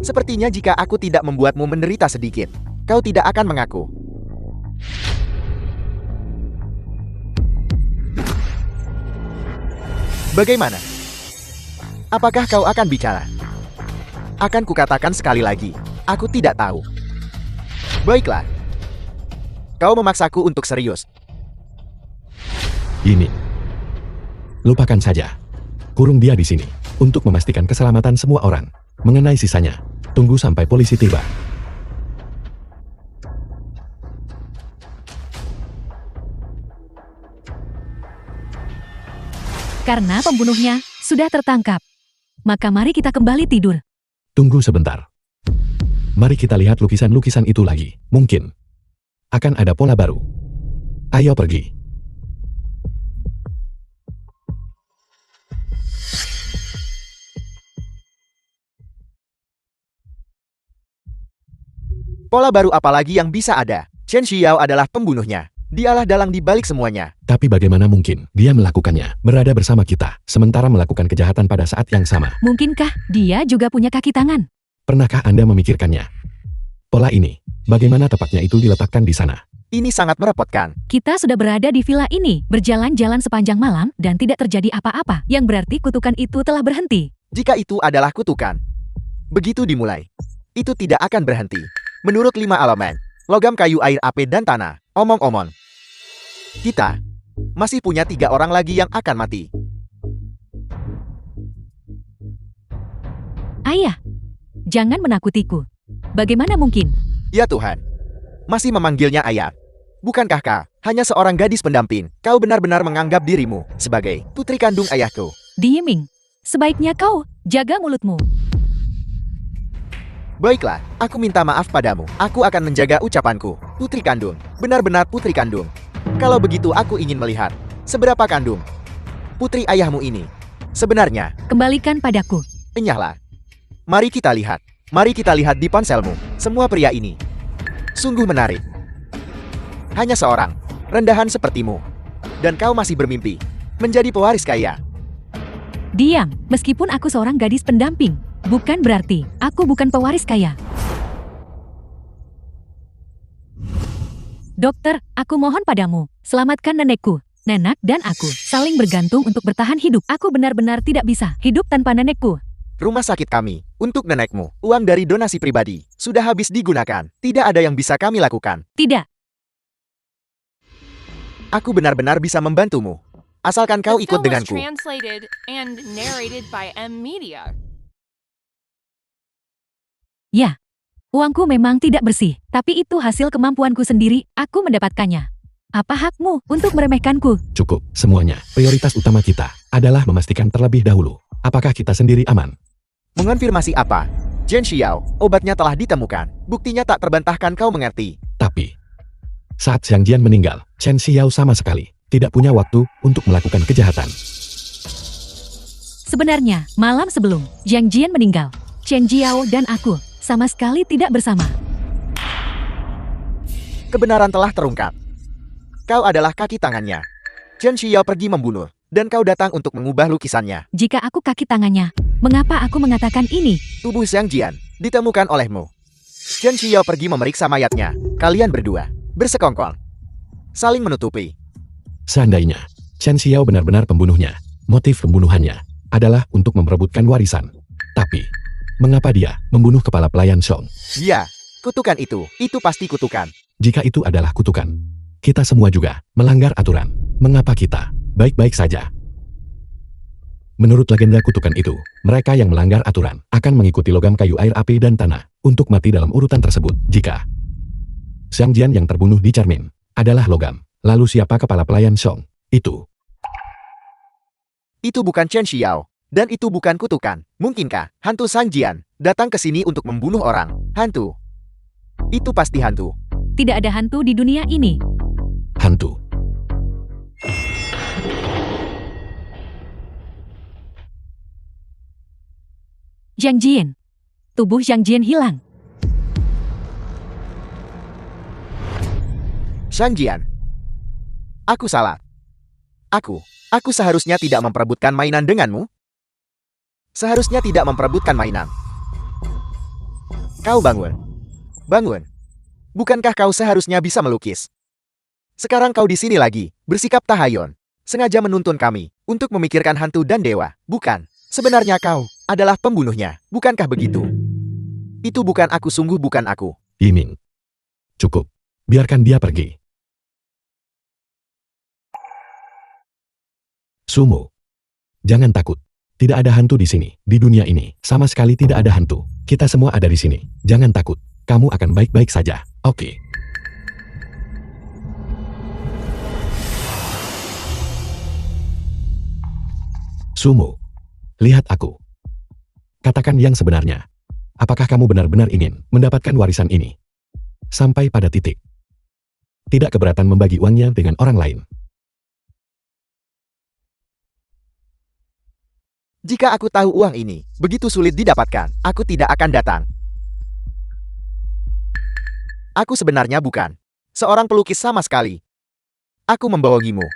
Sepertinya jika aku tidak membuatmu menderita sedikit, kau tidak akan mengaku. Bagaimana? Apakah kau akan bicara? Akan kukatakan sekali lagi, aku tidak tahu. Baiklah. Kau memaksaku untuk serius.
Ini. Lupakan saja. Kurung dia di sini. Untuk memastikan keselamatan semua orang. Mengenai sisanya, tunggu sampai polisi tiba.
Karena pembunuhnya sudah tertangkap. Maka mari kita kembali tidur.
Tunggu sebentar. Mari kita lihat lukisan-lukisan itu lagi. Mungkin akan ada pola baru. Ayo pergi.
Pola baru apa lagi yang bisa ada? Chen Xiao adalah pembunuhnya. Dialah dalang di balik semuanya.
Tapi bagaimana mungkin dia melakukannya berada bersama kita, sementara melakukan kejahatan pada saat yang sama?
Mungkinkah dia juga punya kaki tangan?
Pernahkah Anda memikirkannya? Pola ini, bagaimana tepatnya itu diletakkan di sana?
Ini sangat merepotkan.
Kita sudah berada di villa ini, berjalan-jalan sepanjang malam, dan tidak terjadi apa-apa. Yang berarti kutukan itu telah berhenti.
Jika itu adalah kutukan, begitu dimulai, itu tidak akan berhenti. Menurut 5 elemen, logam, kayu, air, api, dan tanah, omong-omong, kita masih punya 3 orang lagi yang akan mati.
Ayah, jangan menakutiku. Bagaimana mungkin?
Ya Tuhan, masih memanggilnya ayah. Bukankah kau hanya seorang gadis pendamping? Kau benar-benar menganggap dirimu sebagai putri kandung ayahku.
Dieming, sebaiknya kau jaga mulutmu.
Baiklah, aku minta maaf padamu. Aku akan menjaga ucapanku. Putri kandung, benar-benar putri kandung. Kalau begitu aku ingin melihat seberapa kandung putri ayahmu ini sebenarnya.
Kembalikan padaku.
Enyahlah. Mari kita lihat. Mari kita lihat di ponselmu. Semua pria ini sungguh menarik. Hanya seorang rendahan sepertimu. Dan kau masih bermimpi menjadi pewaris kaya.
Diam, meskipun aku seorang gadis pendamping, bukan berarti aku bukan pewaris kaya. Dokter, aku mohon padamu, selamatkan nenekku. Nenek dan aku saling bergantung untuk bertahan hidup. Aku benar-benar tidak bisa hidup tanpa nenekku.
Rumah sakit kami untuk nenekmu. Uang dari donasi pribadi sudah habis digunakan. Tidak ada yang bisa kami lakukan.
Tidak,
Aku benar-benar bisa membantumu. Asalkan kau
The
ikut
film was
denganku.
translated and narrated by M Media.
ya. Uangku memang tidak bersih, tapi itu hasil kemampuanku sendiri. Aku mendapatkannya. Apa hakmu untuk meremehkanku?
Cukup, semuanya. Prioritas utama kita adalah memastikan terlebih dahulu, apakah kita sendiri aman.
Mengonfirmasi apa? Chen Xiao, obatnya telah ditemukan. Buktinya tak terbantahkan, kau mengerti.
Tapi, saat Xiang Jian meninggal, Chen Xiao sama sekali tidak punya waktu untuk melakukan kejahatan.
Sebenarnya, malam sebelum Jiang Jian meninggal, Chen Jiao dan aku sama sekali tidak bersama.
Kebenaran telah terungkap. Kau adalah kaki tangannya. Chen Xiao pergi membunuh, dan kau datang untuk mengubah lukisannya.
Jika aku kaki tangannya, mengapa aku mengatakan ini?
Tubuh Xiang Jian ditemukan olehmu. Chen Xiao pergi memeriksa mayatnya. Kalian berdua bersekongkol, saling menutupi.
Seandainya Chen Xiao benar-benar pembunuhnya, motif pembunuhannya adalah untuk memperebutkan warisan. Tapi, mengapa dia membunuh kepala pelayan Song?
Ya, kutukan itu pasti kutukan.
Jika itu adalah kutukan, kita semua juga melanggar aturan. Mengapa kita baik-baik saja? Menurut legenda kutukan itu, mereka yang melanggar aturan akan mengikuti logam, kayu, air, api, dan tanah untuk mati dalam urutan tersebut. Jika Xiang Jian yang terbunuh di cermin adalah logam, lalu siapa kepala pelayan Song? Itu
bukan Chen Xiao, dan itu bukan kutukan. Mungkinkah hantu Xiang Jian datang ke sini untuk membunuh orang? Hantu. Itu pasti hantu.
Tidak ada hantu di dunia ini.
hantu.
Jiang Jian. Tubuh Jiang Jian hilang.
Xiang Jian. Aku salah. Aku seharusnya tidak memperebutkan mainan denganmu. Seharusnya tidak memperebutkan mainan. Kau bangun. Bangun. Bukankah kau seharusnya bisa melukis? Sekarang kau di sini lagi, bersikap tahayun. Sengaja menuntun kami untuk memikirkan hantu dan dewa, bukan? Sebenarnya kau adalah pembunuhnya, bukankah begitu? Itu bukan aku, sungguh bukan aku.
Yiming. Cukup. Biarkan dia pergi. Sumo. Jangan takut. Tidak ada hantu di sini. Di dunia ini, sama sekali tidak ada hantu. Kita semua ada di sini. Jangan takut. Kamu akan baik-baik saja. Oke. Sumo. Lihat aku. Katakan yang sebenarnya. Apakah kamu benar-benar ingin mendapatkan warisan ini? Sampai pada titik. Tidak keberatan membagi uangnya dengan orang lain.
Jika aku tahu uang ini begitu sulit didapatkan, aku tidak akan datang. Aku sebenarnya bukan seorang pelukis sama sekali. Aku membohongimu.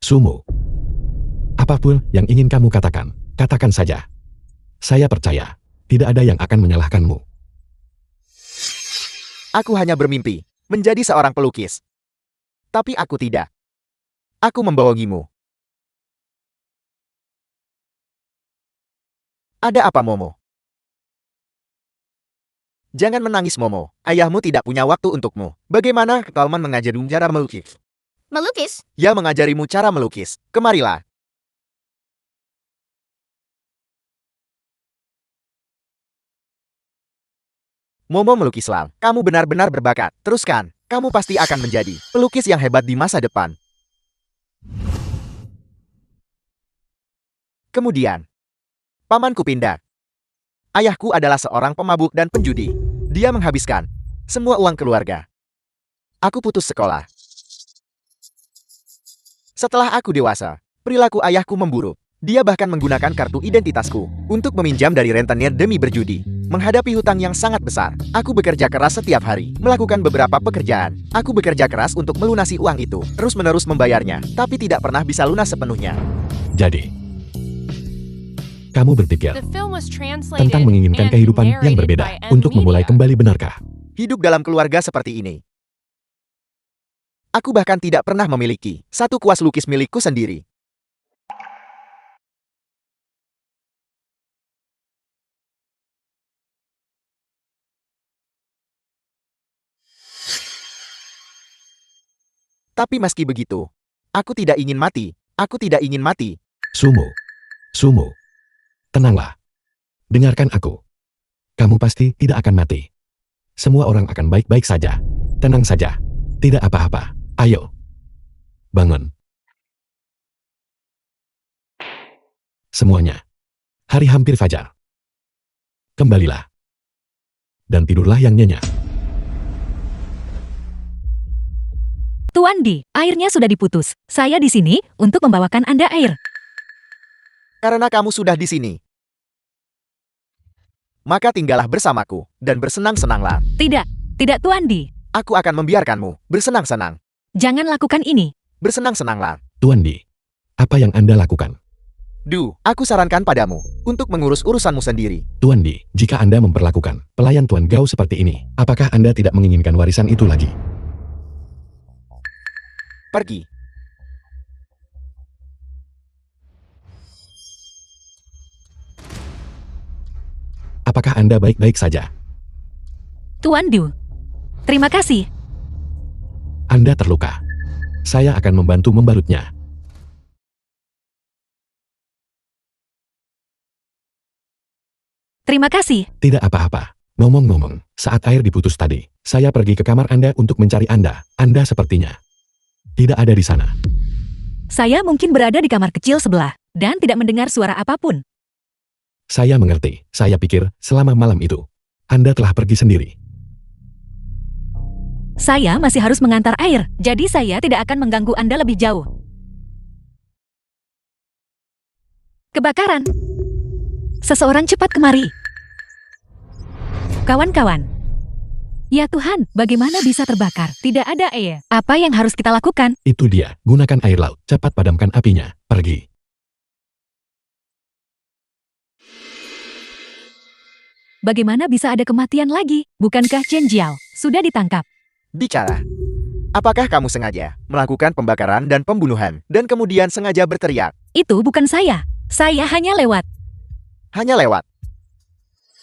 Sumo. Apapun yang ingin kamu katakan, katakan saja. Saya percaya, tidak ada yang akan menyalahkanmu.
Aku hanya bermimpi menjadi seorang pelukis. Tapi aku tidak. Aku membohongimu. Ada apa, Momo? Jangan menangis, Momo. Ayahmu tidak punya waktu untukmu. Bagaimana kau mengajarimu cara melukis?
Melukis?
Ya, mengajarimu cara melukis. Kemarilah. Momo melukislah. Kamu benar-benar berbakat. Teruskan. Kamu pasti akan menjadi pelukis yang hebat di masa depan. Kemudian, pamanku pindah. Ayahku adalah seorang pemabuk dan penjudi. Dia menghabiskan semua uang keluarga. Aku putus sekolah. Setelah aku dewasa, perilaku ayahku memburuk. Dia bahkan menggunakan kartu identitasku untuk meminjam dari rentenir demi berjudi. Menghadapi hutang yang sangat besar, aku bekerja keras setiap hari, melakukan beberapa pekerjaan. Aku bekerja keras untuk melunasi uang itu, terus-menerus membayarnya, tapi tidak pernah bisa lunas sepenuhnya.
Jadi, kamu berpikir
The film was translated
tentang menginginkan
and
kehidupan yang
narrated
berbeda
by
untuk memulai
N-Media.
kembali, benarkah?
Hidup dalam keluarga seperti ini. Aku bahkan tidak pernah memiliki satu kuas lukis milikku sendiri. Tapi meski begitu, aku tidak ingin mati. Aku tidak ingin mati.
Sumo. Sumo. Tenanglah. Dengarkan aku. Kamu pasti tidak akan mati. Semua orang akan baik-baik saja. Tenang saja. Tidak apa-apa. Ayo. Bangun. Semuanya. Hari hampir fajar. Kembalilah. Dan tidurlah yang nyenyak.
Tuan Di, airnya sudah diputus. Saya di sini untuk membawakan Anda air.
Karena kamu sudah di sini, maka tinggallah bersamaku dan bersenang-senanglah.
Tidak, tidak Tuan Di.
Aku akan membiarkanmu bersenang-senang.
Jangan lakukan ini.
Bersenang-senanglah.
Tuan Di, apa yang Anda lakukan?
Aku sarankan padamu untuk mengurus urusanmu sendiri.
Tuan Di, jika Anda memperlakukan pelayan Tuan Gao seperti ini, apakah Anda tidak menginginkan warisan itu lagi?
Pergi.
Apakah Anda baik-baik saja?
Tuan Du. Terima kasih.
Anda terluka. Saya akan membantu membalutnya.
Terima kasih.
Tidak apa-apa. Ngomong-ngomong, saat air diputus tadi, saya pergi ke kamar Anda untuk mencari Anda. Anda sepertinya tidak ada di sana.
Saya mungkin berada di kamar kecil sebelah dan tidak mendengar suara apapun.
Saya mengerti. Saya pikir selama malam itu, Anda telah pergi sendiri.
Saya masih harus mengantar air, jadi saya tidak akan mengganggu Anda lebih jauh. Kebakaran. Seseorang cepat kemari. Kawan-kawan. Ya Tuhan, bagaimana bisa terbakar? Tidak ada air. Apa yang harus kita lakukan?
Itu dia. Gunakan air laut. Cepat padamkan apinya. Pergi.
Bagaimana bisa ada kematian lagi? Bukankah Chen Jiao sudah ditangkap?
Bicara. Apakah kamu sengaja melakukan pembakaran dan pembunuhan dan kemudian sengaja berteriak?
Itu bukan saya. Saya hanya lewat.
Hanya lewat.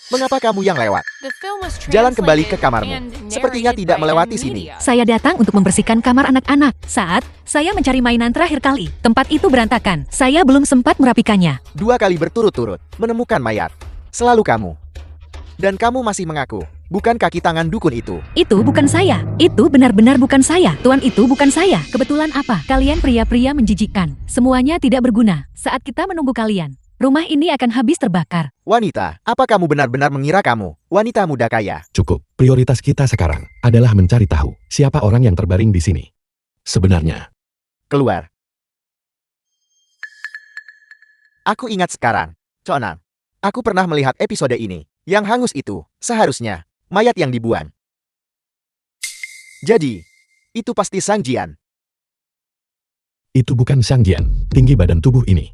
Mengapa kamu yang lewat?
The film was
Jalan kembali ke
translated
kamarmu.
and
Sepertinya
narrated
tidak
by
melewati
M
sini.
Media.
Saya datang untuk membersihkan kamar anak-anak. Saat saya mencari mainan terakhir kali, tempat itu berantakan. Saya belum sempat merapikannya.
2 kali berturut-turut menemukan mayat. Selalu kamu. Dan kamu masih mengaku, bukan kaki tangan dukun itu.
Itu bukan saya. Itu benar-benar bukan saya. Tuan, itu bukan saya. Kebetulan apa? Kalian pria-pria menjijikkan. Semuanya tidak berguna. Saat kita menunggu kalian, rumah ini akan habis terbakar.
Wanita, apa kamu benar-benar mengira kamu wanita muda kaya?
Cukup. Prioritas kita sekarang adalah mencari tahu siapa orang yang terbaring di sini. Sebenarnya,
Keluar. Aku ingat sekarang. Conang. Aku pernah melihat episode ini. Yang hangus itu, seharusnya, mayat yang dibuang. Jadi, itu pasti Sang Jian.
itu bukan Xiang Jian, tinggi badan tubuh ini.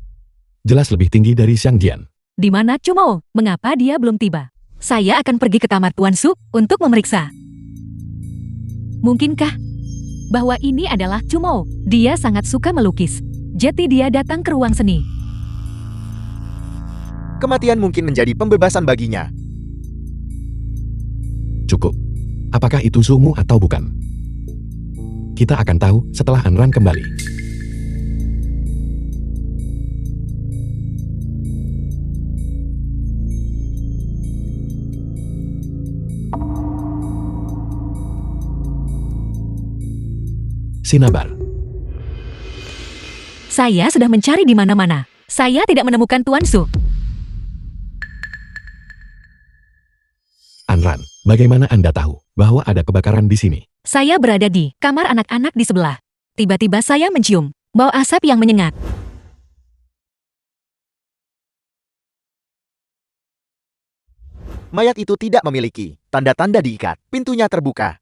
Jelas lebih tinggi dari Xiang Jian.
Di mana Cumou? Mengapa dia belum tiba? Saya akan pergi ke kamar Tuan Su untuk memeriksa. Mungkinkah bahwa ini adalah Cumou? Dia sangat suka melukis. Jadi dia datang ke ruang seni.
Kematian mungkin menjadi pembebasan baginya.
Cukup. Apakah itu Sumu atau bukan? Kita akan tahu setelah Anran kembali. Sinabar.
Saya sudah mencari di mana-mana. Saya tidak menemukan Tuan Su.
Anran, bagaimana Anda tahu bahwa ada kebakaran di sini?
Saya berada di kamar anak-anak di sebelah. Tiba-tiba saya mencium bau asap yang menyengat.
Mayat itu tidak memiliki tanda-tanda diikat. Pintunya terbuka.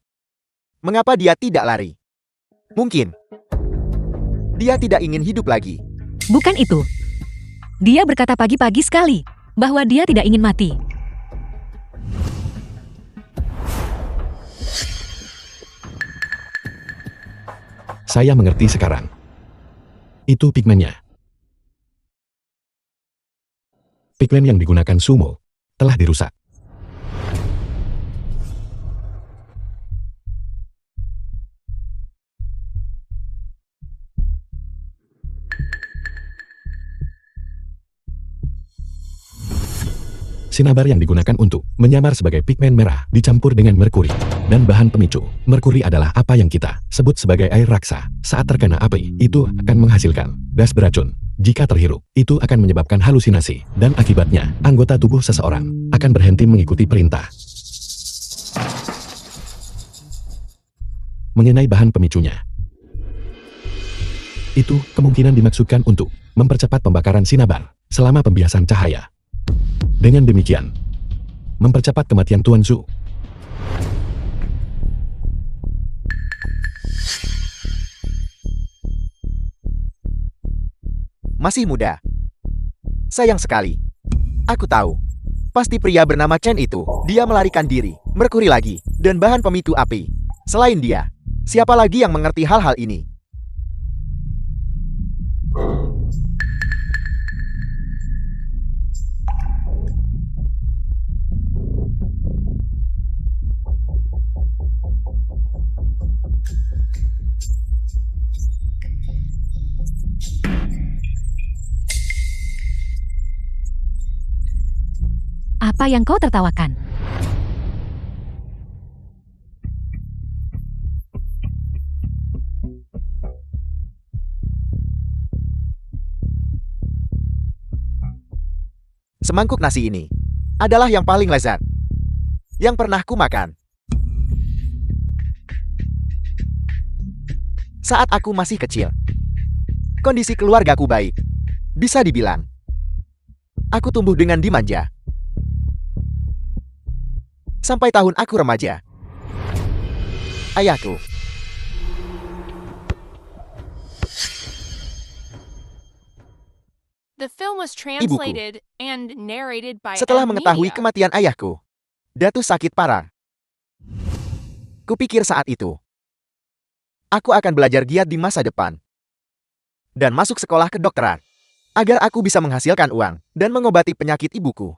Mengapa dia tidak lari? Mungkin dia tidak ingin hidup lagi.
Bukan itu. Dia berkata pagi-pagi sekali bahwa dia tidak ingin mati.
Saya mengerti sekarang. Itu pigmennya. Pigmen yang digunakan Sumo telah dirusak. Sinabar yang digunakan untuk menyamar sebagai pigmen merah dicampur dengan merkuri dan bahan pemicu. Merkuri adalah apa yang kita sebut sebagai air raksa. Saat terkena api, itu akan menghasilkan gas beracun. Jika terhirup, itu akan menyebabkan halusinasi dan akibatnya anggota tubuh seseorang akan berhenti mengikuti perintah. Mengenai bahan pemicunya, itu kemungkinan dimaksudkan untuk mempercepat pembakaran sinabar selama pembiasan cahaya. Dengan demikian, mempercepat kematian Tuan Su.
Masih muda. Sayang sekali. Aku tahu. Pasti pria bernama Chen itu. Dia melarikan diri, merkuri lagi, dan bahan pemicu api. Selain dia, siapa lagi yang mengerti hal-hal ini?
Apa yang kau tertawakan?
Semangkuk nasi ini adalah yang paling lezat yang pernah ku makan. Saat aku masih kecil, kondisi keluargaku baik. Bisa dibilang, aku tumbuh dengan dimanja. Sampai tahun aku remaja. Ayahku
The film was translated and narrated by
setelah
M
mengetahui
Media.
kematian ayahku, Datu sakit parah. Kupikir saat itu, aku akan belajar giat di masa depan. Dan masuk sekolah kedokteran. Agar aku bisa menghasilkan uang dan mengobati penyakit ibuku.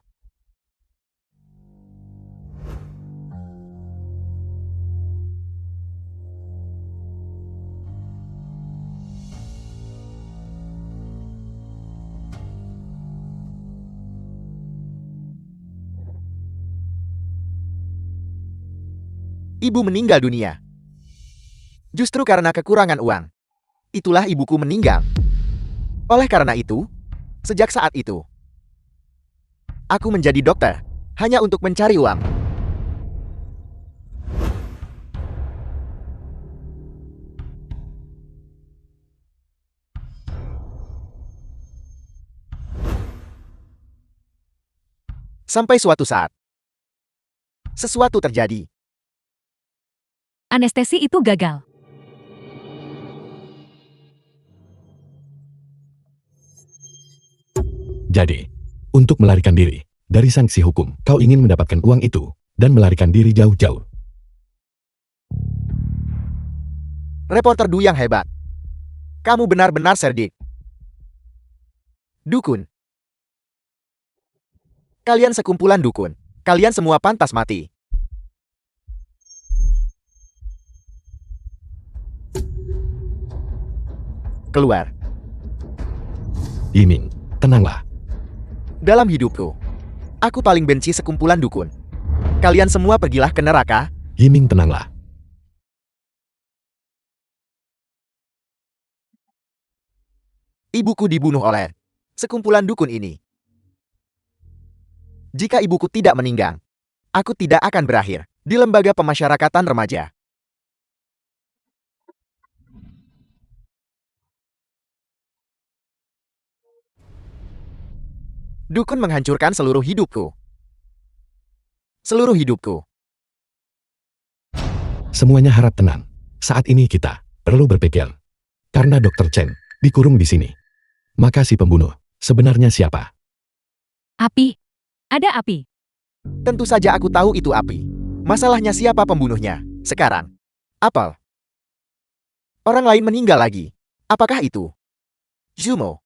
Ibu meninggal dunia. Justru karena kekurangan uang. Itulah ibuku meninggal. Oleh karena itu, sejak saat itu, aku menjadi dokter hanya untuk mencari uang. Sampai suatu saat, sesuatu terjadi.
Anestesi itu gagal.
Jadi, untuk melarikan diri dari sanksi hukum, kau ingin mendapatkan uang itu dan melarikan diri jauh-jauh.
Reporter Du yang hebat. Kamu benar-benar cerdik. Dukun. Kalian sekumpulan dukun. Kalian semua pantas mati. Keluar.
Yiming, tenanglah.
Dalam hidupku, aku paling benci sekumpulan dukun. Kalian semua pergilah ke neraka.
Yiming, tenanglah.
Ibuku dibunuh oleh sekumpulan dukun ini. Jika ibuku tidak meninggal, aku tidak akan berakhir di lembaga pemasyarakatan remaja. Dukun menghancurkan seluruh hidupku. Seluruh hidupku.
Semuanya harap tenang. Saat ini kita perlu berpikir. Karena Dr. Chen dikurung di sini. Maka si pembunuh sebenarnya siapa?
Api. Ada api.
Tentu saja aku tahu itu api. Masalahnya siapa pembunuhnya? Sekarang. Apel. Orang lain meninggal lagi. Apakah itu Zumo?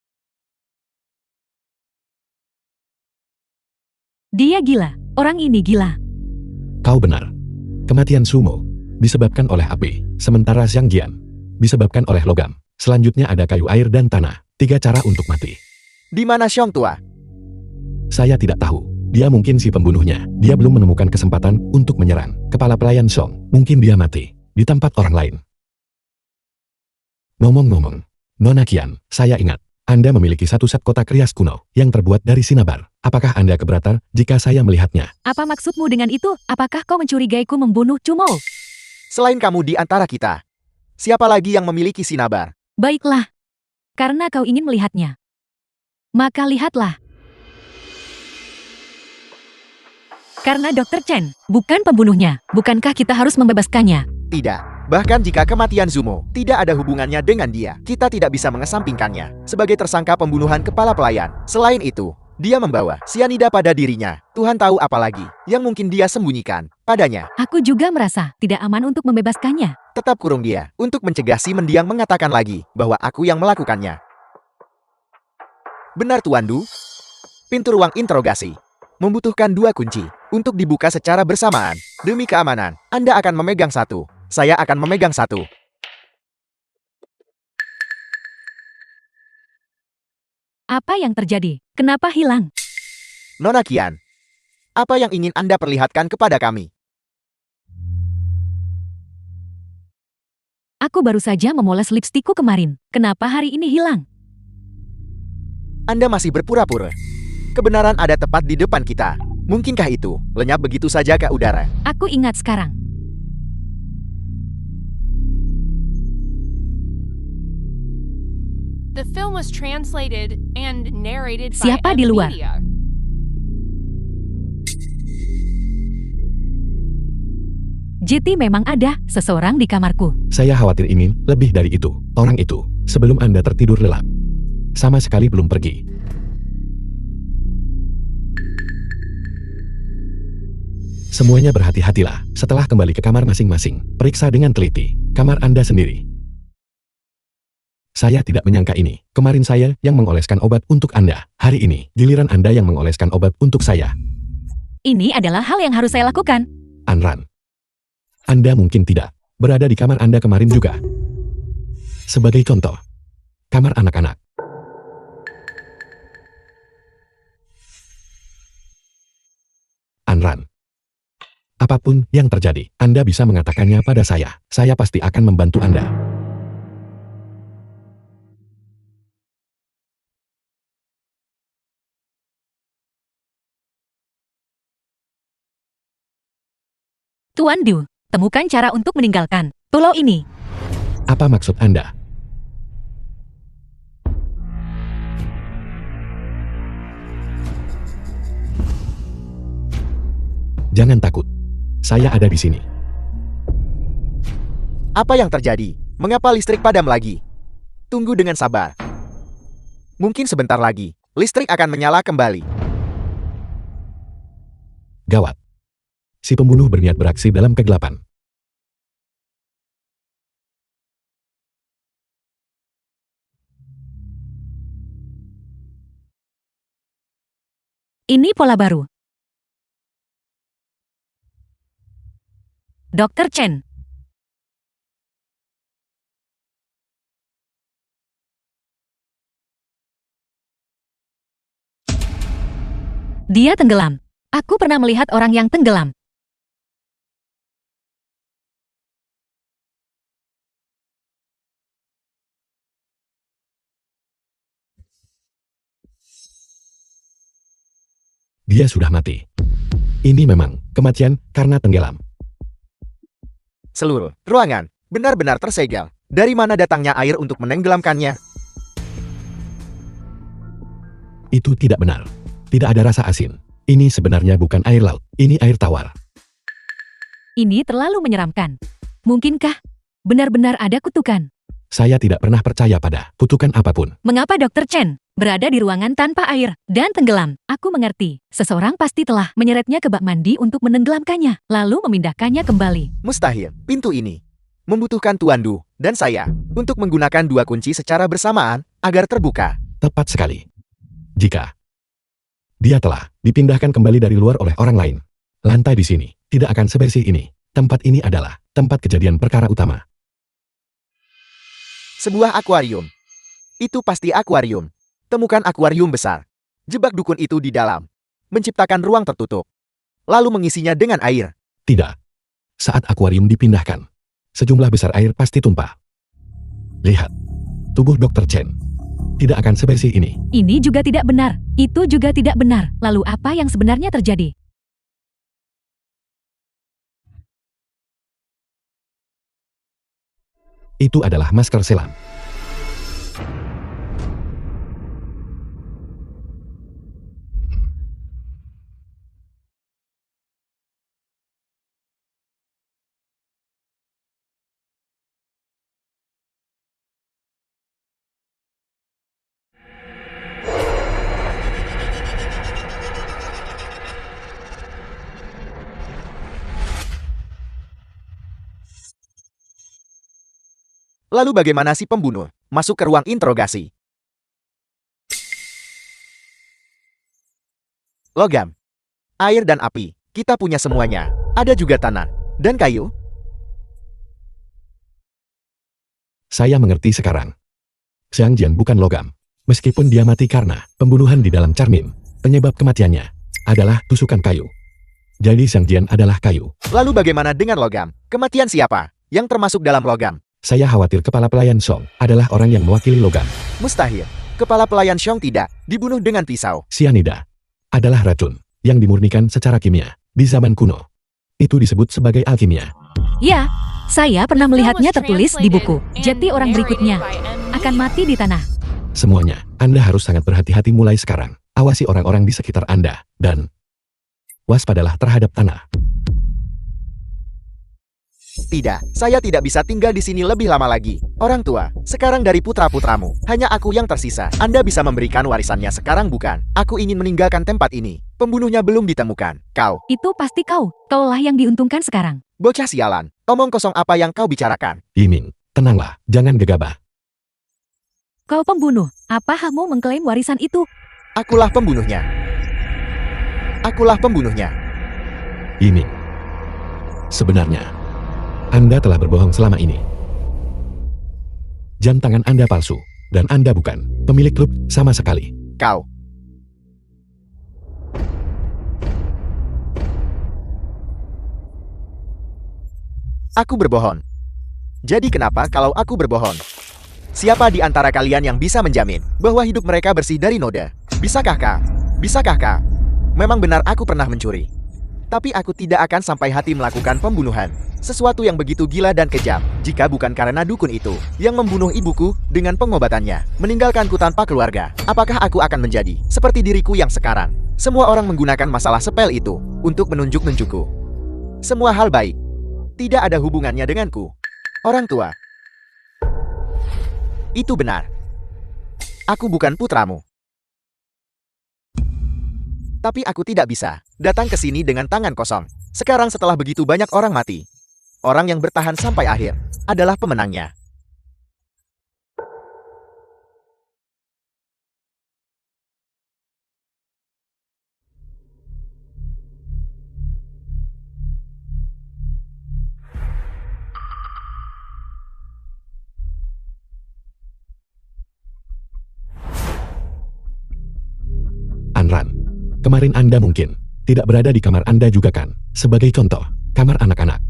Dia gila. Orang ini gila.
Kau benar. Kematian Sumo disebabkan oleh api, sementara Xiang Jian disebabkan oleh logam. Selanjutnya ada kayu, air, dan tanah. 3 cara untuk mati.
Di mana Xiong tua?
Saya tidak tahu. Dia mungkin si pembunuhnya. Dia belum menemukan kesempatan untuk menyerang kepala pelayan Song. Mungkin dia mati di tempat orang lain. Ngomong-ngomong, Nona Qian, saya ingat. Anda memiliki satu set kotak rias kuno yang terbuat dari sinabar. Apakah Anda keberatan jika saya melihatnya?
Apa maksudmu dengan itu? Apakah kau mencurigaiku membunuh Cumo?
Selain kamu di antara kita, siapa lagi yang memiliki sinabar?
Baiklah. Karena kau ingin melihatnya. Maka lihatlah. Karena Dr. Chen bukan pembunuhnya. Bukankah kita harus membebaskannya?
Tidak. Bahkan jika kematian Zumo tidak ada hubungannya dengan dia, kita tidak bisa mengesampingkannya sebagai tersangka pembunuhan kepala pelayan. Selain itu, dia membawa sianida pada dirinya. Tuhan tahu apa lagi yang mungkin dia sembunyikan padanya.
Aku juga merasa tidak aman untuk membebaskannya.
Tetap kurung dia untuk mencegah si mendiang mengatakan lagi bahwa aku yang melakukannya. Benar Tuan Du? Pintu ruang interogasi membutuhkan 2 kunci untuk dibuka secara bersamaan. Demi keamanan, Anda akan memegang 1. Saya akan memegang 1.
Apa yang terjadi? Kenapa hilang?
Nona Qian, apa yang ingin Anda perlihatkan kepada kami?
Aku baru saja memoles lipstikku kemarin. Kenapa hari ini hilang?
Anda masih berpura-pura. Kebenaran ada tepat di depan kita. Mungkinkah itu lenyap begitu saja ke udara?
Aku ingat sekarang.
The film was translated and narrated by
Siapa di luar?
Media.
JT memang ada seseorang di kamarku.
Saya khawatir ini lebih dari itu. Orang itu, sebelum Anda tertidur lelap, sama sekali belum pergi. Semuanya berhati-hatilah. Setelah kembali ke kamar masing-masing, periksa dengan teliti kamar Anda sendiri. Saya tidak menyangka ini. Kemarin saya yang mengoleskan obat untuk Anda. Hari ini, giliran Anda yang mengoleskan obat untuk saya.
Ini adalah hal yang harus saya lakukan.
Anran, Anda mungkin tidak berada di kamar Anda kemarin juga. Sebagai contoh, kamar anak-anak. Anran, apapun yang terjadi, Anda bisa mengatakannya pada saya. Saya pasti akan membantu Anda.
Tuan Du, temukan cara untuk meninggalkan pulau ini.
Apa maksud Anda? Jangan takut. Saya ada di sini.
Apa yang terjadi? Mengapa listrik padam lagi? Tunggu dengan sabar. Mungkin sebentar lagi, listrik akan menyala kembali.
Gawat. Si pembunuh berniat beraksi dalam kegelapan.
Ini pola baru. Dr. Chen. Dia tenggelam. Aku pernah melihat orang yang tenggelam.
Dia sudah mati. Ini memang kematian karena tenggelam.
Seluruh ruangan benar-benar tersegel. Dari mana datangnya air untuk menenggelamkannya?
Itu tidak benar. Tidak ada rasa asin. Ini sebenarnya bukan air laut. Ini air tawar.
Ini terlalu menyeramkan. Mungkinkah benar-benar ada kutukan?
Saya tidak pernah percaya pada kutukan apapun.
Mengapa Dr. Chen berada di ruangan tanpa air dan tenggelam? Aku mengerti. Seseorang pasti telah menyeretnya ke bak mandi untuk menenggelamkannya, lalu memindahkannya kembali.
Mustahil. Pintu ini membutuhkan Tuan Du dan saya untuk menggunakan dua kunci secara bersamaan agar terbuka.
Tepat sekali. Jika dia telah dipindahkan kembali dari luar oleh orang lain, lantai di sini tidak akan sebersih ini. Tempat ini adalah tempat kejadian perkara utama.
Sebuah akuarium. Itu pasti akuarium. Temukan akuarium besar. Jebak dukun itu di dalam. Menciptakan ruang tertutup. Lalu mengisinya dengan air.
Tidak. Saat akuarium dipindahkan, sejumlah besar air pasti tumpah. Lihat. Tubuh Dr. Chen tidak akan sebersih ini.
Ini juga tidak benar. Itu juga tidak benar. Lalu apa yang sebenarnya terjadi?
Itu adalah masker selam.
Lalu bagaimana si pembunuh masuk ke ruang interogasi? Logam, air dan api, kita punya semuanya. Ada juga tanah dan kayu.
Saya mengerti sekarang. Xiang Jian bukan logam. Meskipun dia mati karena pembunuhan di dalam cermin, penyebab kematiannya adalah tusukan kayu. Jadi Xiang Jian adalah kayu.
Lalu bagaimana dengan logam? Kematian siapa yang termasuk dalam logam?
Saya khawatir kepala pelayan Song adalah orang yang mewakili logam.
Mustahil. Kepala pelayan Xiong tidak dibunuh dengan pisau.
Cyanida adalah racun yang dimurnikan secara kimia di zaman kuno. Itu disebut sebagai alkimia.
Ya, saya pernah melihatnya tertulis di buku. Jati orang berikutnya akan mati di tanah.
Semuanya, Anda harus sangat berhati-hati mulai sekarang. Awasi orang-orang di sekitar Anda, dan waspadalah terhadap tanah.
Tidak, saya tidak bisa tinggal di sini lebih lama lagi. Orang tua, sekarang dari putra-putramu, hanya aku yang tersisa. Anda bisa memberikan warisannya sekarang bukan? Aku ingin meninggalkan tempat ini. Pembunuhnya belum ditemukan. Kau,
Itu pasti kau. Kaulah yang diuntungkan sekarang.
bocah sialan. Omong kosong apa yang kau bicarakan?
Yiming, tenanglah, jangan gegabah.
Kau pembunuh. Apa kamu mengklaim warisan itu?
Akulah pembunuhnya. Akulah pembunuhnya.
Yiming. Sebenarnya, Anda telah berbohong selama ini. Jam tangan Anda palsu, dan Anda bukan pemilik klub sama sekali.
Kau. Aku berbohong. Jadi kenapa kalau aku berbohong? Siapa di antara kalian yang bisa menjamin bahwa hidup mereka bersih dari noda? Bisakah kau? Bisakah kau? Memang benar aku pernah mencuri. Tapi aku tidak akan sampai hati melakukan pembunuhan. Sesuatu yang begitu gila dan kejam. Jika bukan karena dukun itu yang membunuh ibuku dengan pengobatannya, meninggalkanku tanpa keluarga, apakah aku akan menjadi seperti diriku yang sekarang? Semua orang menggunakan masalah sepel itu untuk menunjuk-nunjukku. Semua hal baik tidak ada hubungannya denganku. Orang tua. Itu benar. Aku bukan putramu. Tapi aku tidak bisa datang ke sini dengan tangan kosong. Sekarang setelah begitu banyak orang mati, orang yang bertahan sampai akhir adalah pemenangnya.
Anran, kemarin Anda mungkin tidak berada di kamar Anda juga kan? Sebagai contoh, kamar anak-anak.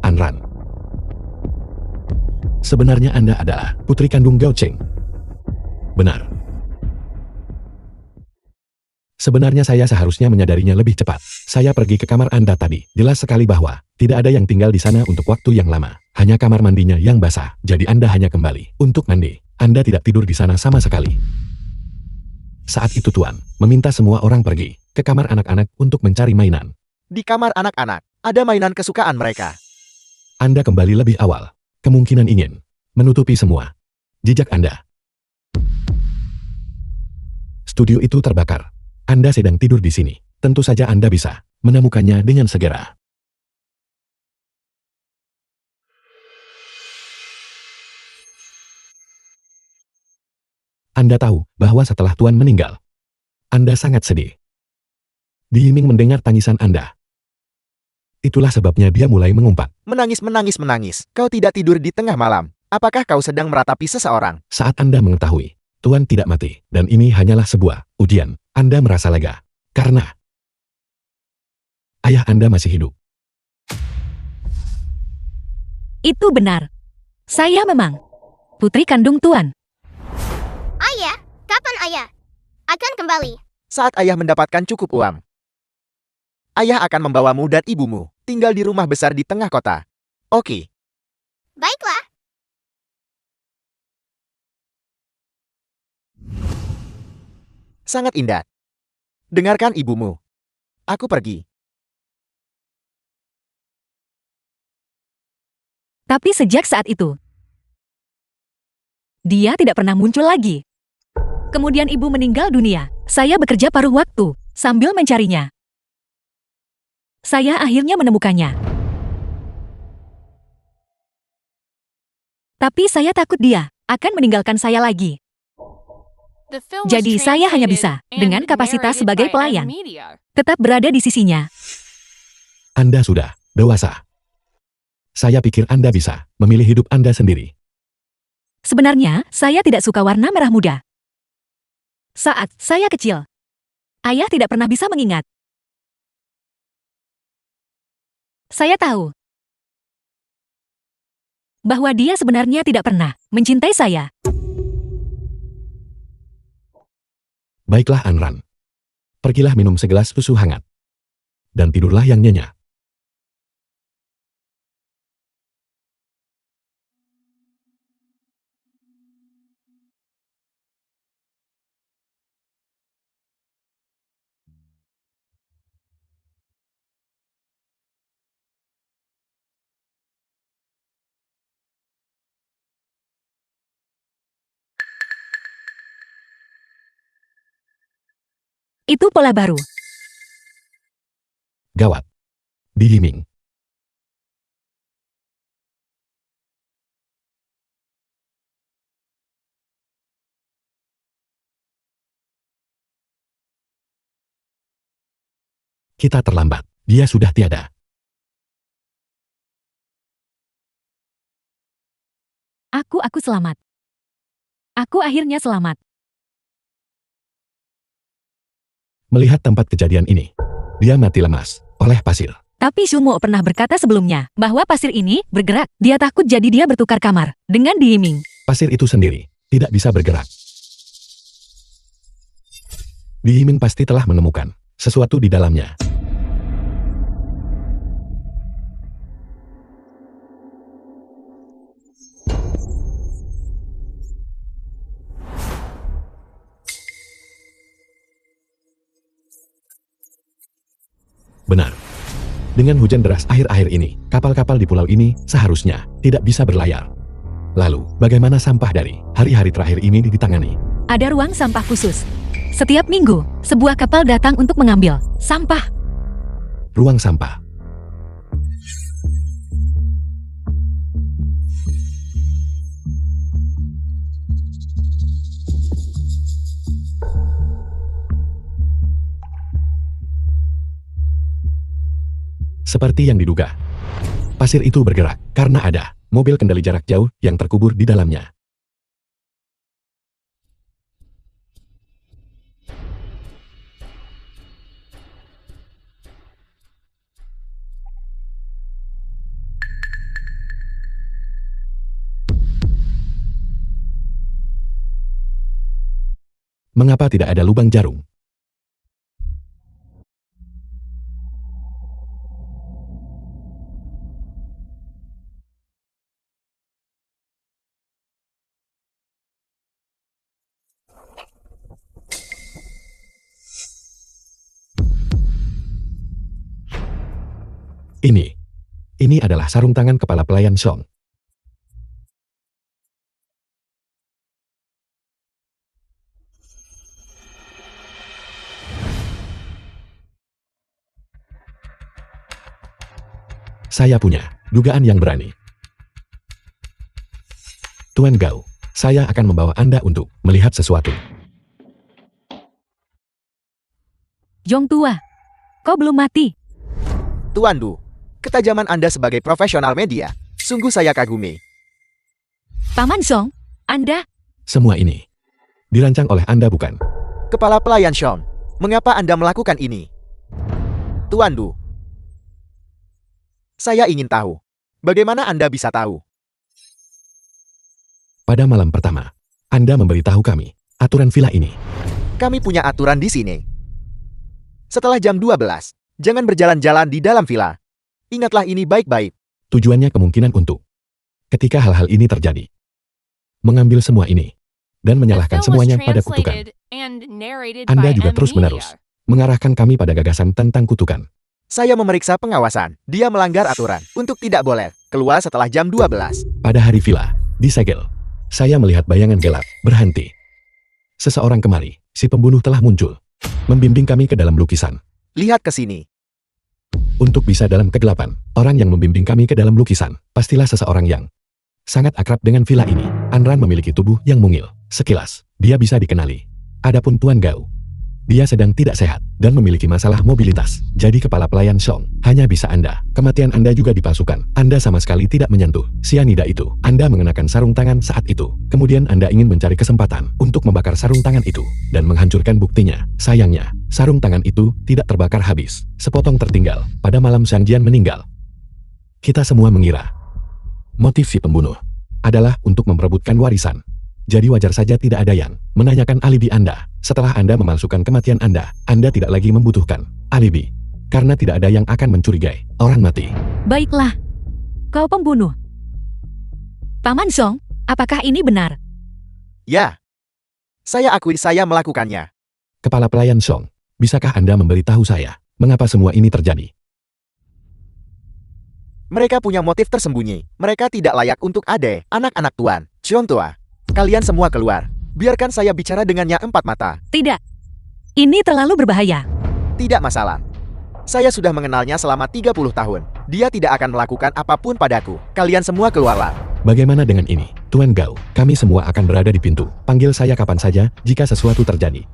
Anran. Sebenarnya Anda adalah putri kandung Gao Cheng. Benar. Sebenarnya saya seharusnya menyadarinya lebih cepat. Saya pergi ke kamar Anda tadi. Jelas sekali bahwa tidak ada yang tinggal di sana untuk waktu yang lama. Hanya kamar mandinya yang basah. Jadi Anda hanya kembali untuk mandi. Anda tidak tidur di sana sama sekali. Saat itu Tuan meminta semua orang pergi ke kamar anak-anak untuk mencari mainan.
Di kamar anak-anak ada mainan kesukaan mereka.
Anda kembali lebih awal. Kemungkinan ingin menutupi semua jejak Anda. Studio itu terbakar. Anda sedang tidur di sini. Tentu saja Anda bisa menemukannya dengan segera. Anda tahu bahwa setelah Tuan meninggal, Anda sangat sedih. Yiming mendengar tangisan Anda. Itulah sebabnya dia mulai mengumpat.
Menangis, menangis, menangis. Kau tidak tidur di tengah malam. Apakah kau sedang meratapi seseorang?
Saat Anda mengetahui Tuan tidak mati, dan ini hanyalah sebuah ujian, Anda merasa lega. Karena ayah Anda masih hidup.
Itu benar. Saya memang putri kandung Tuan.
Ayah, kapan ayah akan kembali?
Saat ayah mendapatkan cukup uang, ayah akan membawamu dan ibumu tinggal di rumah besar di tengah kota. Oke.
Baiklah.
Sangat indah. Dengarkan ibumu. Aku pergi.
Tapi sejak saat itu, dia tidak pernah muncul lagi. Kemudian ibu meninggal dunia. Saya bekerja paruh waktu sambil mencarinya. Saya akhirnya menemukannya. Tapi saya takut dia akan meninggalkan saya lagi.
The film was
Jadi saya hanya
translated
bisa, dengan
and
kapasitas
narrated
sebagai
by
pelayan,
Media.
tetap berada di sisinya.
Anda sudah dewasa. Saya pikir Anda bisa memilih hidup Anda sendiri.
Sebenarnya, saya tidak suka warna merah muda. Saat saya kecil, ayah tidak pernah bisa mengingat. Saya tahu bahwa dia sebenarnya tidak pernah mencintai saya.
Baiklah Anran. Pergilah minum segelas susu hangat. Dan tidurlah yang nyenyak.
Itu pola baru.
Gawat. Di Yiming. Kita terlambat. Dia sudah tiada.
Aku selamat. Aku akhirnya selamat.
Melihat tempat kejadian ini, dia mati lemas oleh pasir.
Tapi Shunmo pernah berkata sebelumnya bahwa pasir ini bergerak. Dia takut jadi dia bertukar kamar dengan Di Yiming.
Pasir itu sendiri tidak bisa bergerak. Di Yiming pasti telah menemukan sesuatu di dalamnya. Benar. Dengan hujan deras akhir-akhir ini, kapal-kapal di pulau ini seharusnya tidak bisa berlayar. Lalu, bagaimana sampah dari hari-hari terakhir ini ditangani?
Ada ruang sampah khusus. Setiap minggu, sebuah kapal datang untuk mengambil sampah.
Ruang sampah. Seperti yang diduga, pasir itu bergerak karena ada mobil kendali jarak jauh yang terkubur di dalamnya. Mengapa tidak ada lubang jarum? Ini adalah sarung tangan kepala pelayan Song. Saya punya dugaan yang berani. Tuan Gao, saya akan membawa Anda untuk melihat sesuatu.
Yong tua, kau belum mati.
Tuan Du, ketajaman Anda sebagai profesional media, sungguh saya kagumi.
Paman Song, Anda...
Semua ini dirancang oleh Anda bukan?
Kepala pelayan Sean, mengapa Anda melakukan ini? Tuan Du, saya ingin tahu, bagaimana Anda bisa tahu?
Pada malam pertama, Anda memberitahu kami aturan villa ini.
Kami punya aturan di sini. Setelah jam 12, jangan berjalan-jalan di dalam villa. Ingatlah ini baik-baik.
Tujuannya kemungkinan untuk ketika hal-hal ini terjadi, mengambil semua ini dan
The
menyalahkan
film was
semuanya pada kutukan.
translated and narrated
Anda
by
juga
M.
terus-menerus
Media.
mengarahkan kami pada gagasan tentang kutukan.
Saya memeriksa pengawasan. Dia melanggar aturan untuk tidak boleh keluar setelah jam 12.
Pada hari villa, disegel, saya melihat bayangan gelap berhenti. Seseorang kemari, si pembunuh telah muncul, membimbing kami ke dalam lukisan.
Lihat ke sini.
Untuk bisa dalam kegelapan, orang yang membimbing kami ke dalam lukisan, pastilah seseorang yang sangat akrab dengan villa ini. Anran memiliki tubuh yang mungil. Sekilas, dia bisa dikenali. Adapun Tuan Gao, dia sedang tidak sehat dan memiliki masalah mobilitas. Jadi kepala pelayan Song hanya bisa Anda. Kematian Anda juga dipalsukan. Anda sama sekali tidak menyentuh sianida itu. Anda mengenakan sarung tangan saat itu. Kemudian Anda ingin mencari kesempatan untuk membakar sarung tangan itu dan menghancurkan buktinya. Sayangnya, sarung tangan itu tidak terbakar habis. Sepotong tertinggal pada malam Sang Jian meninggal. Kita semua mengira motif si pembunuh adalah untuk memperebutkan warisan. Jadi wajar saja tidak ada yang menanyakan alibi Anda. Setelah Anda memalsukan kematian Anda tidak lagi membutuhkan alibi. Karena tidak ada yang akan mencurigai orang mati.
Baiklah. Kau pembunuh. Paman Song, apakah ini benar?
Ya. Saya akui saya melakukannya.
Kepala pelayan Song, bisakah Anda memberitahu saya mengapa semua ini terjadi?
Mereka punya motif tersembunyi. Mereka tidak layak untuk ade, anak-anak Tuan. Cion tua. Kalian semua keluar. Biarkan saya bicara dengannya empat mata.
Tidak. Ini terlalu berbahaya.
Tidak masalah. Saya sudah mengenalnya selama 30 tahun. Dia tidak akan melakukan apapun padaku. Kalian semua keluarlah.
Bagaimana dengan ini? Tuan Gao, kami semua akan berada di pintu. Panggil saya kapan saja jika sesuatu terjadi.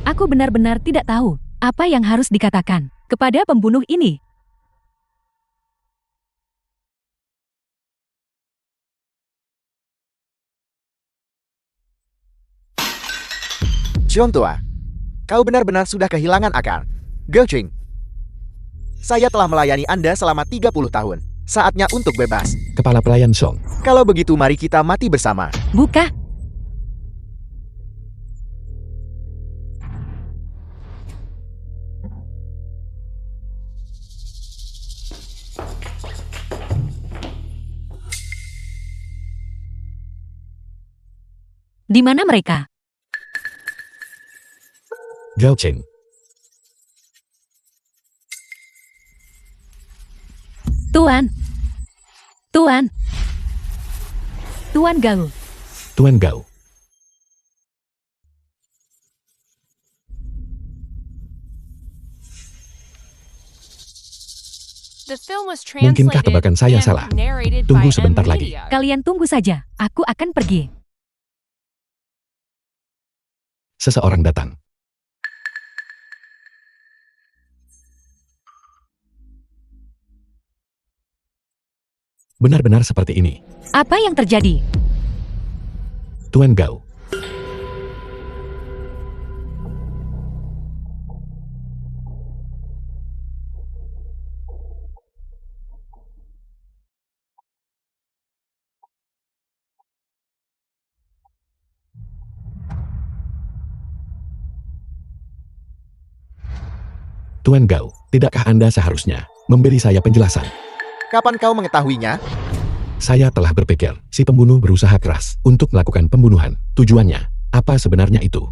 Aku benar-benar tidak tahu apa yang harus dikatakan kepada pembunuh ini.
Xiong Tua, kau benar-benar sudah kehilangan akal. Gao Qing, saya telah melayani Anda selama 30 tahun. Saatnya untuk bebas.
Kepala pelayan Song.
Kalau begitu mari kita mati bersama.
Buka. Di mana mereka?
Gao Cheng.
Tuan. Tuan. Tuan Gao.
Tuan Gao.
The film was
Mungkinkah
translated
tebakan saya
and
salah?
narrated
Tunggu
by
sebentar lagi.
NVIDIA.
Kalian tunggu saja. Aku akan pergi.
Seseorang datang. Benar-benar seperti ini.
Apa yang terjadi?
Tuan Gao. Tuan Gao, tidakkah Anda seharusnya memberi saya penjelasan?
Kapan kau mengetahuinya?
Saya telah berpikir, si pembunuh berusaha keras untuk melakukan pembunuhan. Tujuannya, apa sebenarnya itu?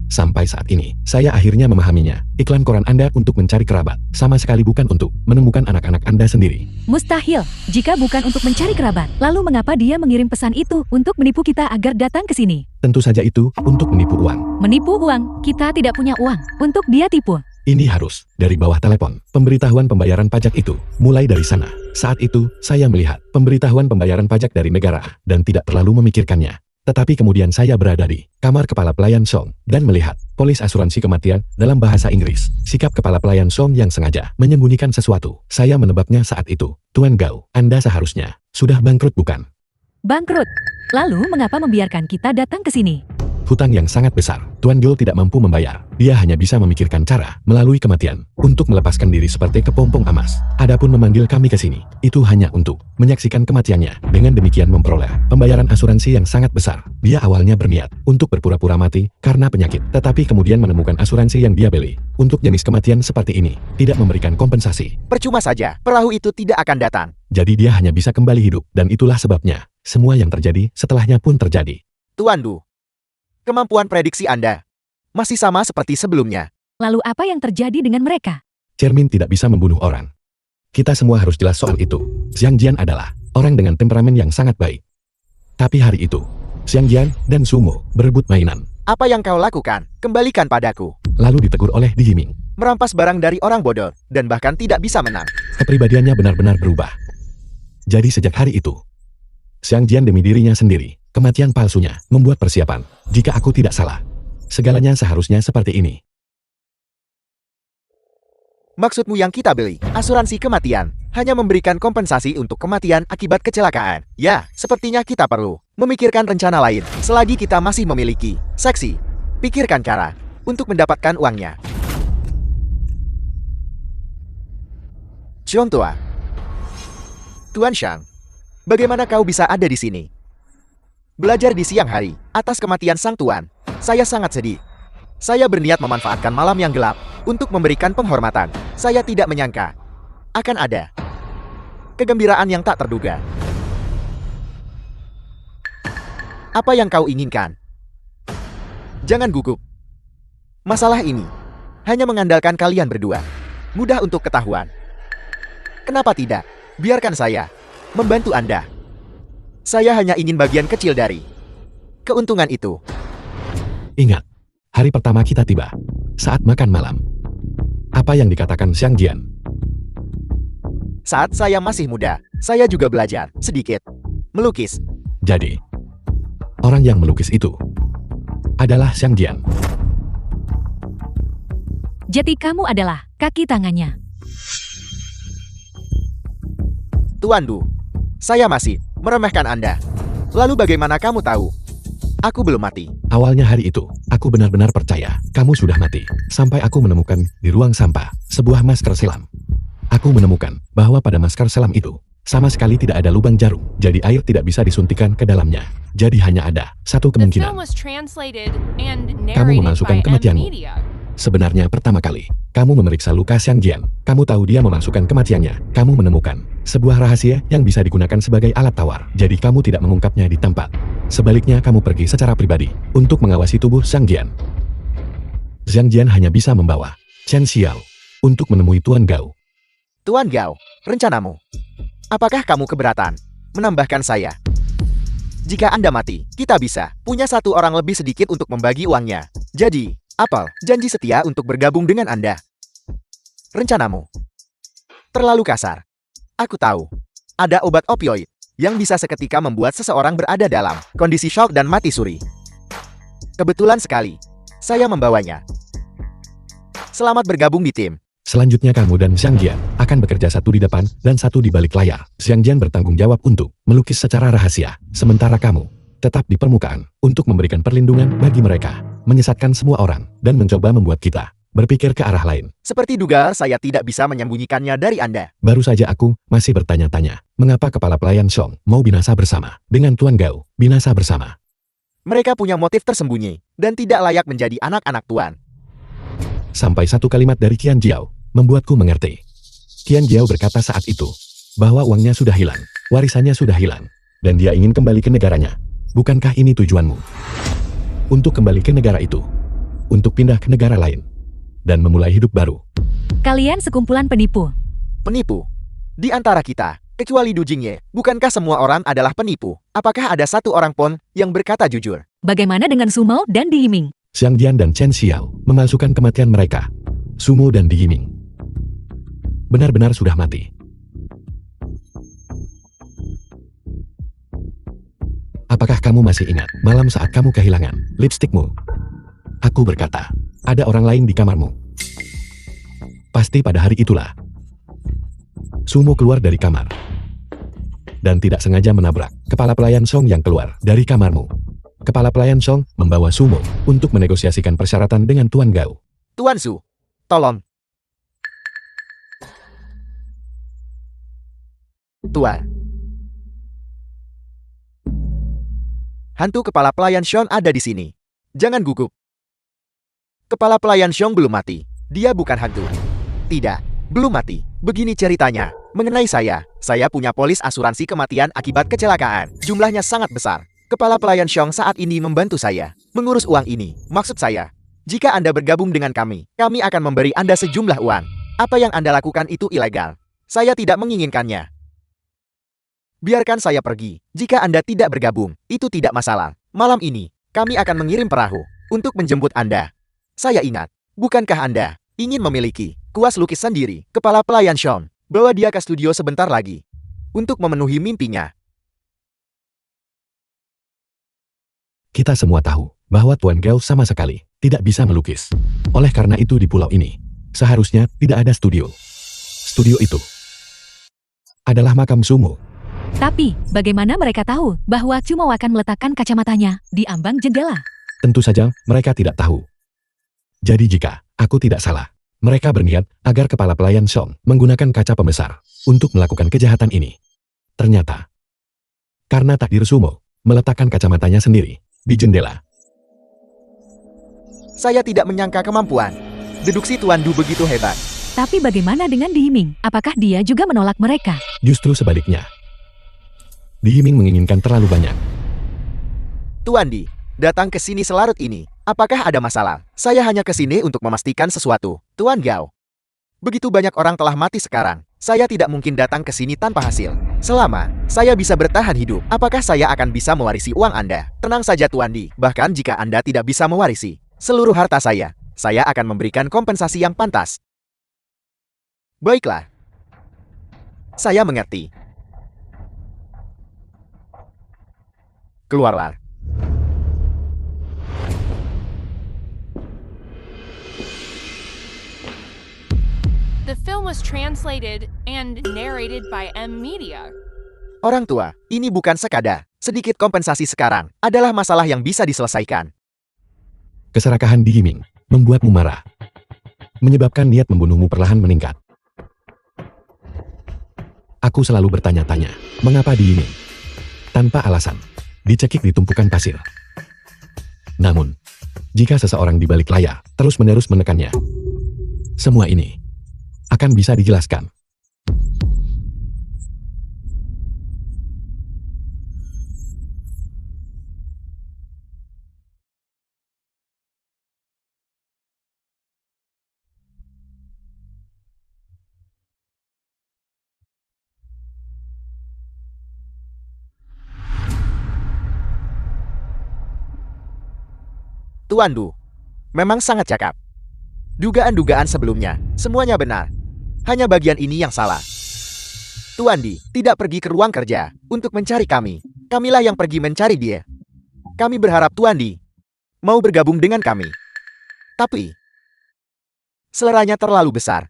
Sampai saat ini, saya akhirnya memahaminya. Iklan koran Anda untuk mencari kerabat, sama sekali bukan untuk menemukan anak-anak Anda sendiri.
Mustahil. Jika bukan untuk mencari kerabat, lalu mengapa dia mengirim pesan itu untuk menipu kita agar datang ke sini?
Tentu saja itu untuk menipu uang.
Menipu uang? Kita tidak punya uang untuk dia tipu.
Ini harus dari bawah telepon. Pemberitahuan pembayaran pajak itu mulai dari sana. Saat itu, saya melihat pemberitahuan pembayaran pajak dari negara dan tidak terlalu memikirkannya. Tetapi kemudian saya berada di kamar kepala pelayan Song dan melihat polis asuransi kematian dalam bahasa Inggris. Sikap kepala pelayan Song yang sengaja menyembunyikan sesuatu. Saya menebaknya saat itu. Tuan Gao, Anda seharusnya sudah bangkrut bukan?
Bangkrut. Lalu mengapa membiarkan kita datang ke sini?
Hutang yang sangat besar. Tuan Gao tidak mampu membayar. Dia hanya bisa memikirkan cara melalui kematian untuk melepaskan diri seperti kepompong emas. Adapun memanggil kami ke sini, itu hanya untuk menyaksikan kematiannya. Dengan demikian memperoleh pembayaran asuransi yang sangat besar. Dia awalnya berniat untuk berpura-pura mati karena penyakit, tetapi kemudian menemukan asuransi yang dia beli untuk jenis kematian seperti ini, tidak memberikan kompensasi.
Percuma saja, perahu itu tidak akan datang.
Jadi dia hanya bisa kembali hidup, dan itulah sebabnya semua yang terjadi setelahnya pun terjadi.
Tuan Du, kemampuan prediksi Anda masih sama seperti sebelumnya.
Lalu apa yang terjadi dengan mereka?
Cermin tidak bisa membunuh orang. Kita semua harus jelas soal itu. Xiang Jian adalah orang dengan temperamen yang sangat baik. Tapi hari itu, Xiang Jian dan Sumo berebut mainan.
Apa yang kau lakukan? Kembalikan padaku.
Lalu ditegur oleh Di Yiming.
Merampas barang dari orang bodoh, dan bahkan tidak bisa menang.
Kepribadiannya benar-benar berubah. Jadi sejak hari itu, Xiang Jian demi dirinya sendiri, kematian palsunya, membuat persiapan. Jika aku tidak salah, segalanya seharusnya seperti ini.
Maksudmu yang kita beli, asuransi kematian, hanya memberikan kompensasi untuk kematian akibat kecelakaan. Ya, sepertinya kita perlu memikirkan rencana lain. Selagi kita masih memiliki seksi, pikirkan cara untuk mendapatkan uangnya. Xiong Tua, Tuan Shang, bagaimana kau bisa ada di sini? Belajar di siang hari atas kematian sang tuan. Saya sangat sedih. Saya berniat memanfaatkan malam yang gelap untuk memberikan penghormatan. Saya tidak menyangka akan ada kegembiraan yang tak terduga. Apa yang kau inginkan? Jangan gugup. Masalah ini Hanya mengandalkan kalian berdua. Mudah untuk ketahuan. Kenapa tidak? Biarkan saya membantu Anda. Saya hanya ingin bagian kecil dari keuntungan itu.
Ingat, hari pertama kita tiba. Saat makan malam. Apa yang dikatakan Xiang Jian?
Saat saya masih muda, saya juga belajar sedikit melukis.
Jadi, orang yang melukis itu adalah Xiang Jian.
Jadi kamu adalah kaki tangannya.
Tuan Du, saya masih meremehkan Anda. Lalu bagaimana kamu tahu? Aku belum mati.
Awalnya hari itu, aku benar-benar percaya kamu sudah mati. Sampai aku menemukan di ruang sampah sebuah masker selam. Aku menemukan bahwa pada masker selam itu sama sekali tidak ada lubang jarum. Jadi air tidak bisa disuntikan ke dalamnya. Jadi hanya ada satu
The film
kemungkinan.
was translated and
Kamu
narrated
memasukkan
by M
kematianmu.
Media.
Sebenarnya pertama kali, kamu memeriksa luka Xiang Jian. Kamu tahu dia memasukkan kematiannya. Kamu menemukan sebuah rahasia yang bisa digunakan sebagai alat tawar. Jadi kamu tidak mengungkapnya di tempat. Sebaliknya kamu pergi secara pribadi untuk mengawasi tubuh Xiang Jian. Xiang Jian hanya bisa membawa Chen Xiao untuk menemui Tuan Gao.
Tuan Gao, rencanamu. Apakah kamu keberatan menambahkan saya? Jika Anda mati, kita bisa punya satu orang lebih sedikit untuk membagi uangnya. Jadi, Apel, janji setia untuk bergabung dengan Anda. Rencanamu terlalu kasar. Aku tahu. Ada obat opioid yang bisa seketika membuat seseorang berada dalam kondisi shock dan mati suri. Kebetulan sekali, saya membawanya. Selamat bergabung di tim.
Selanjutnya kamu dan Xiang Jian akan bekerja satu di depan dan satu di balik layar. Xiang Jian bertanggung jawab untuk melukis secara rahasia, sementara kamu tetap di permukaan untuk memberikan perlindungan bagi mereka, menyesatkan semua orang, dan mencoba membuat kita berpikir ke arah lain.
Seperti duga, saya tidak bisa menyembunyikannya dari Anda.
Baru saja aku masih bertanya-tanya, mengapa kepala pelayan Song mau binasa bersama dengan Tuan Gao, binasa bersama.
Mereka punya motif tersembunyi dan tidak layak menjadi anak-anak Tuan.
Sampai satu kalimat dari Qian Jiao membuatku mengerti. Qian Jiao berkata saat itu bahwa uangnya sudah hilang, warisannya sudah hilang, dan dia ingin kembali ke negaranya. Bukankah ini tujuanmu? Untuk kembali ke negara itu, untuk pindah ke negara lain, dan memulai hidup baru.
Kalian sekumpulan penipu.
Penipu? Di antara kita, kecuali Du Jingye, bukankah semua orang adalah penipu? Apakah ada satu orang pun yang berkata jujur?
Bagaimana dengan Sumo dan Di Himing?
Xiang Jian dan Chen Xiao memalsukan kematian mereka. Sumo dan Di Himing benar-benar sudah mati. Apakah kamu masih ingat malam saat kamu kehilangan lipstikmu? Aku berkata, ada orang lain di kamarmu. Pasti pada hari itulah Sumo keluar dari kamar dan tidak sengaja menabrak kepala pelayan Song yang keluar dari kamarmu. Kepala pelayan Song membawa Sumo untuk menegosiasikan persyaratan dengan Tuan Gao.
Tuan Su, tolong. Tuan. Hantu kepala pelayan Sean ada di sini. Jangan gugup. Kepala pelayan Sean belum mati. Dia bukan hantu. Tidak, belum mati. Begini ceritanya. Mengenai saya punya polis asuransi kematian akibat kecelakaan. Jumlahnya sangat besar. Kepala pelayan Sean saat ini membantu saya mengurus uang ini. Maksud saya, jika Anda bergabung dengan kami akan memberi Anda sejumlah uang. Apa yang Anda lakukan itu ilegal. Saya tidak menginginkannya. Biarkan saya pergi. Jika Anda tidak bergabung, itu tidak masalah. Malam ini, kami akan mengirim perahu untuk menjemput Anda. Saya ingat, bukankah Anda ingin memiliki kuas lukis sendiri? Kepala pelayan Sean, bawa dia ke studio sebentar lagi untuk memenuhi mimpinya.
Kita semua tahu bahwa Tuan Gao sama sekali tidak bisa melukis. Oleh karena itu di pulau ini, seharusnya tidak ada studio. Studio itu adalah makam Sumo.
Tapi, bagaimana mereka tahu bahwa Sumo akan meletakkan kacamatanya di ambang jendela?
Tentu saja mereka tidak tahu. Jadi jika aku tidak salah, mereka berniat agar kepala pelayan Song menggunakan kaca pembesar untuk melakukan kejahatan ini. Ternyata, karena takdir Sumo meletakkan kacamatanya sendiri di jendela.
Saya tidak menyangka kemampuan deduksi Tuan Du begitu hebat.
Tapi bagaimana dengan Di Himing? Apakah dia juga menolak mereka?
Justru sebaliknya. Di Himing menginginkan terlalu banyak.
Tuan Di, datang ke sini selarut ini. Apakah ada masalah? Saya hanya ke sini untuk memastikan sesuatu, Tuan Gao. Begitu banyak orang telah mati sekarang. Saya tidak mungkin datang ke sini tanpa hasil. Selama saya bisa bertahan hidup, apakah saya akan bisa mewarisi uang Anda? Tenang saja Tuan Di, bahkan jika Anda tidak bisa mewarisi seluruh harta saya akan memberikan kompensasi yang pantas. Baiklah. Saya mengerti. Keluarlah.
The film was translated and narrated by M Media.
Orang tua, ini bukan sekadar sedikit kompensasi sekarang, adalah masalah yang bisa diselesaikan.
Keserakahan Di Yiming membuatmu marah. Menyebabkan niat membunuhmu perlahan meningkat. Aku selalu bertanya-tanya, mengapa Di Yiming? Tanpa alasan, dicekik di tumpukan pasir. Namun, jika seseorang di balik layar terus-menerus menekannya, semua ini akan bisa dijelaskan.
Tuan Du, memang sangat cakap. Dugaan-dugaan sebelumnya, semuanya benar. Hanya bagian ini yang salah. Tuan Di tidak pergi ke ruang kerja untuk mencari kami. Kamilah yang pergi mencari dia. Kami berharap Tuan Di mau bergabung dengan kami. Tapi, seleranya terlalu besar.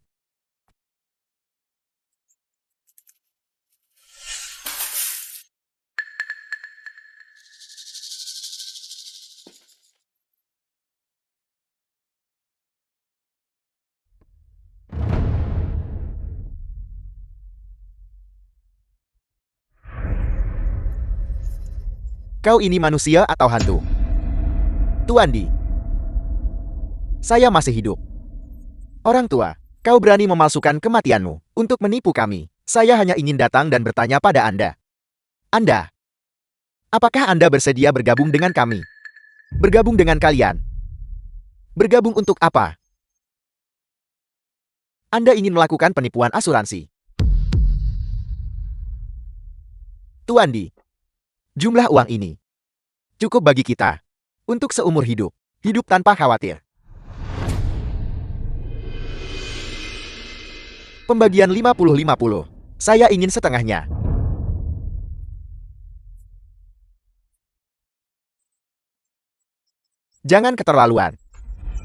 Kau ini manusia atau hantu? Tuan Di, saya masih hidup. Orang tua, kau berani memalsukan kematianmu untuk menipu kami. Saya hanya ingin datang dan bertanya pada Anda. Anda, apakah Anda bersedia bergabung dengan kami? Bergabung dengan kalian? Bergabung untuk apa? Anda ingin melakukan penipuan asuransi. Tuan Di, jumlah uang ini cukup bagi kita untuk seumur hidup. Hidup tanpa khawatir. Pembagian 50-50. Saya ingin setengahnya. Jangan keterlaluan.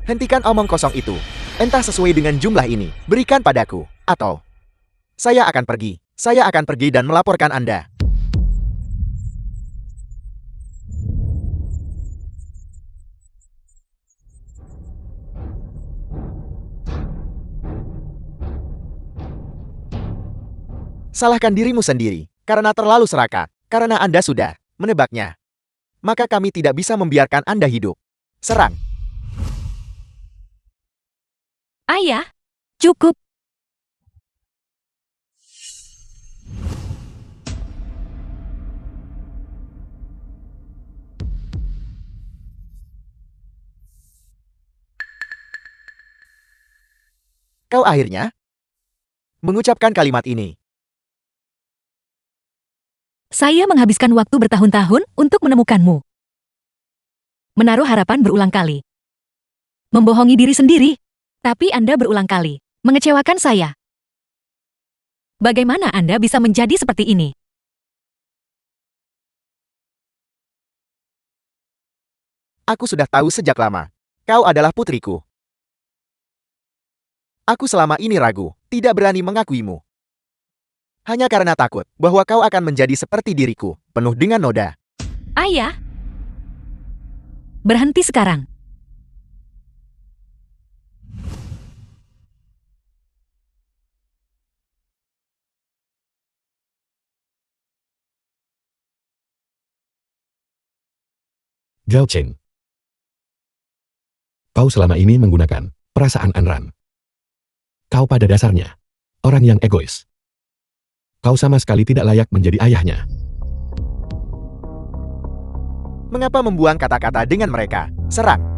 Hentikan omong kosong itu. Entah sesuai dengan jumlah ini, berikan padaku. Atau saya akan pergi. Saya akan pergi dan melaporkan Anda. Salahkan dirimu sendiri, karena terlalu serakah, karena Anda sudah menebaknya. Maka kami tidak bisa membiarkan Anda hidup. Serang.
Ayah, cukup.
Kau akhirnya mengucapkan kalimat ini.
Saya menghabiskan waktu bertahun-tahun untuk menemukanmu. Menaruh harapan berulang kali. Membohongi diri sendiri. Tapi Anda berulang kali mengecewakan saya. Bagaimana Anda bisa menjadi seperti ini?
Aku sudah tahu sejak lama. Kau adalah putriku. Aku selama ini ragu, tidak berani mengakuimu. Hanya karena takut bahwa kau akan menjadi seperti diriku, penuh dengan noda.
Ayah, berhenti sekarang.
Gao Chen. Kau selama ini menggunakan perasaan Anran. Kau pada dasarnya orang yang egois. Kau sama sekali tidak layak menjadi ayahnya.
Mengapa membuang kata-kata dengan mereka? Serang.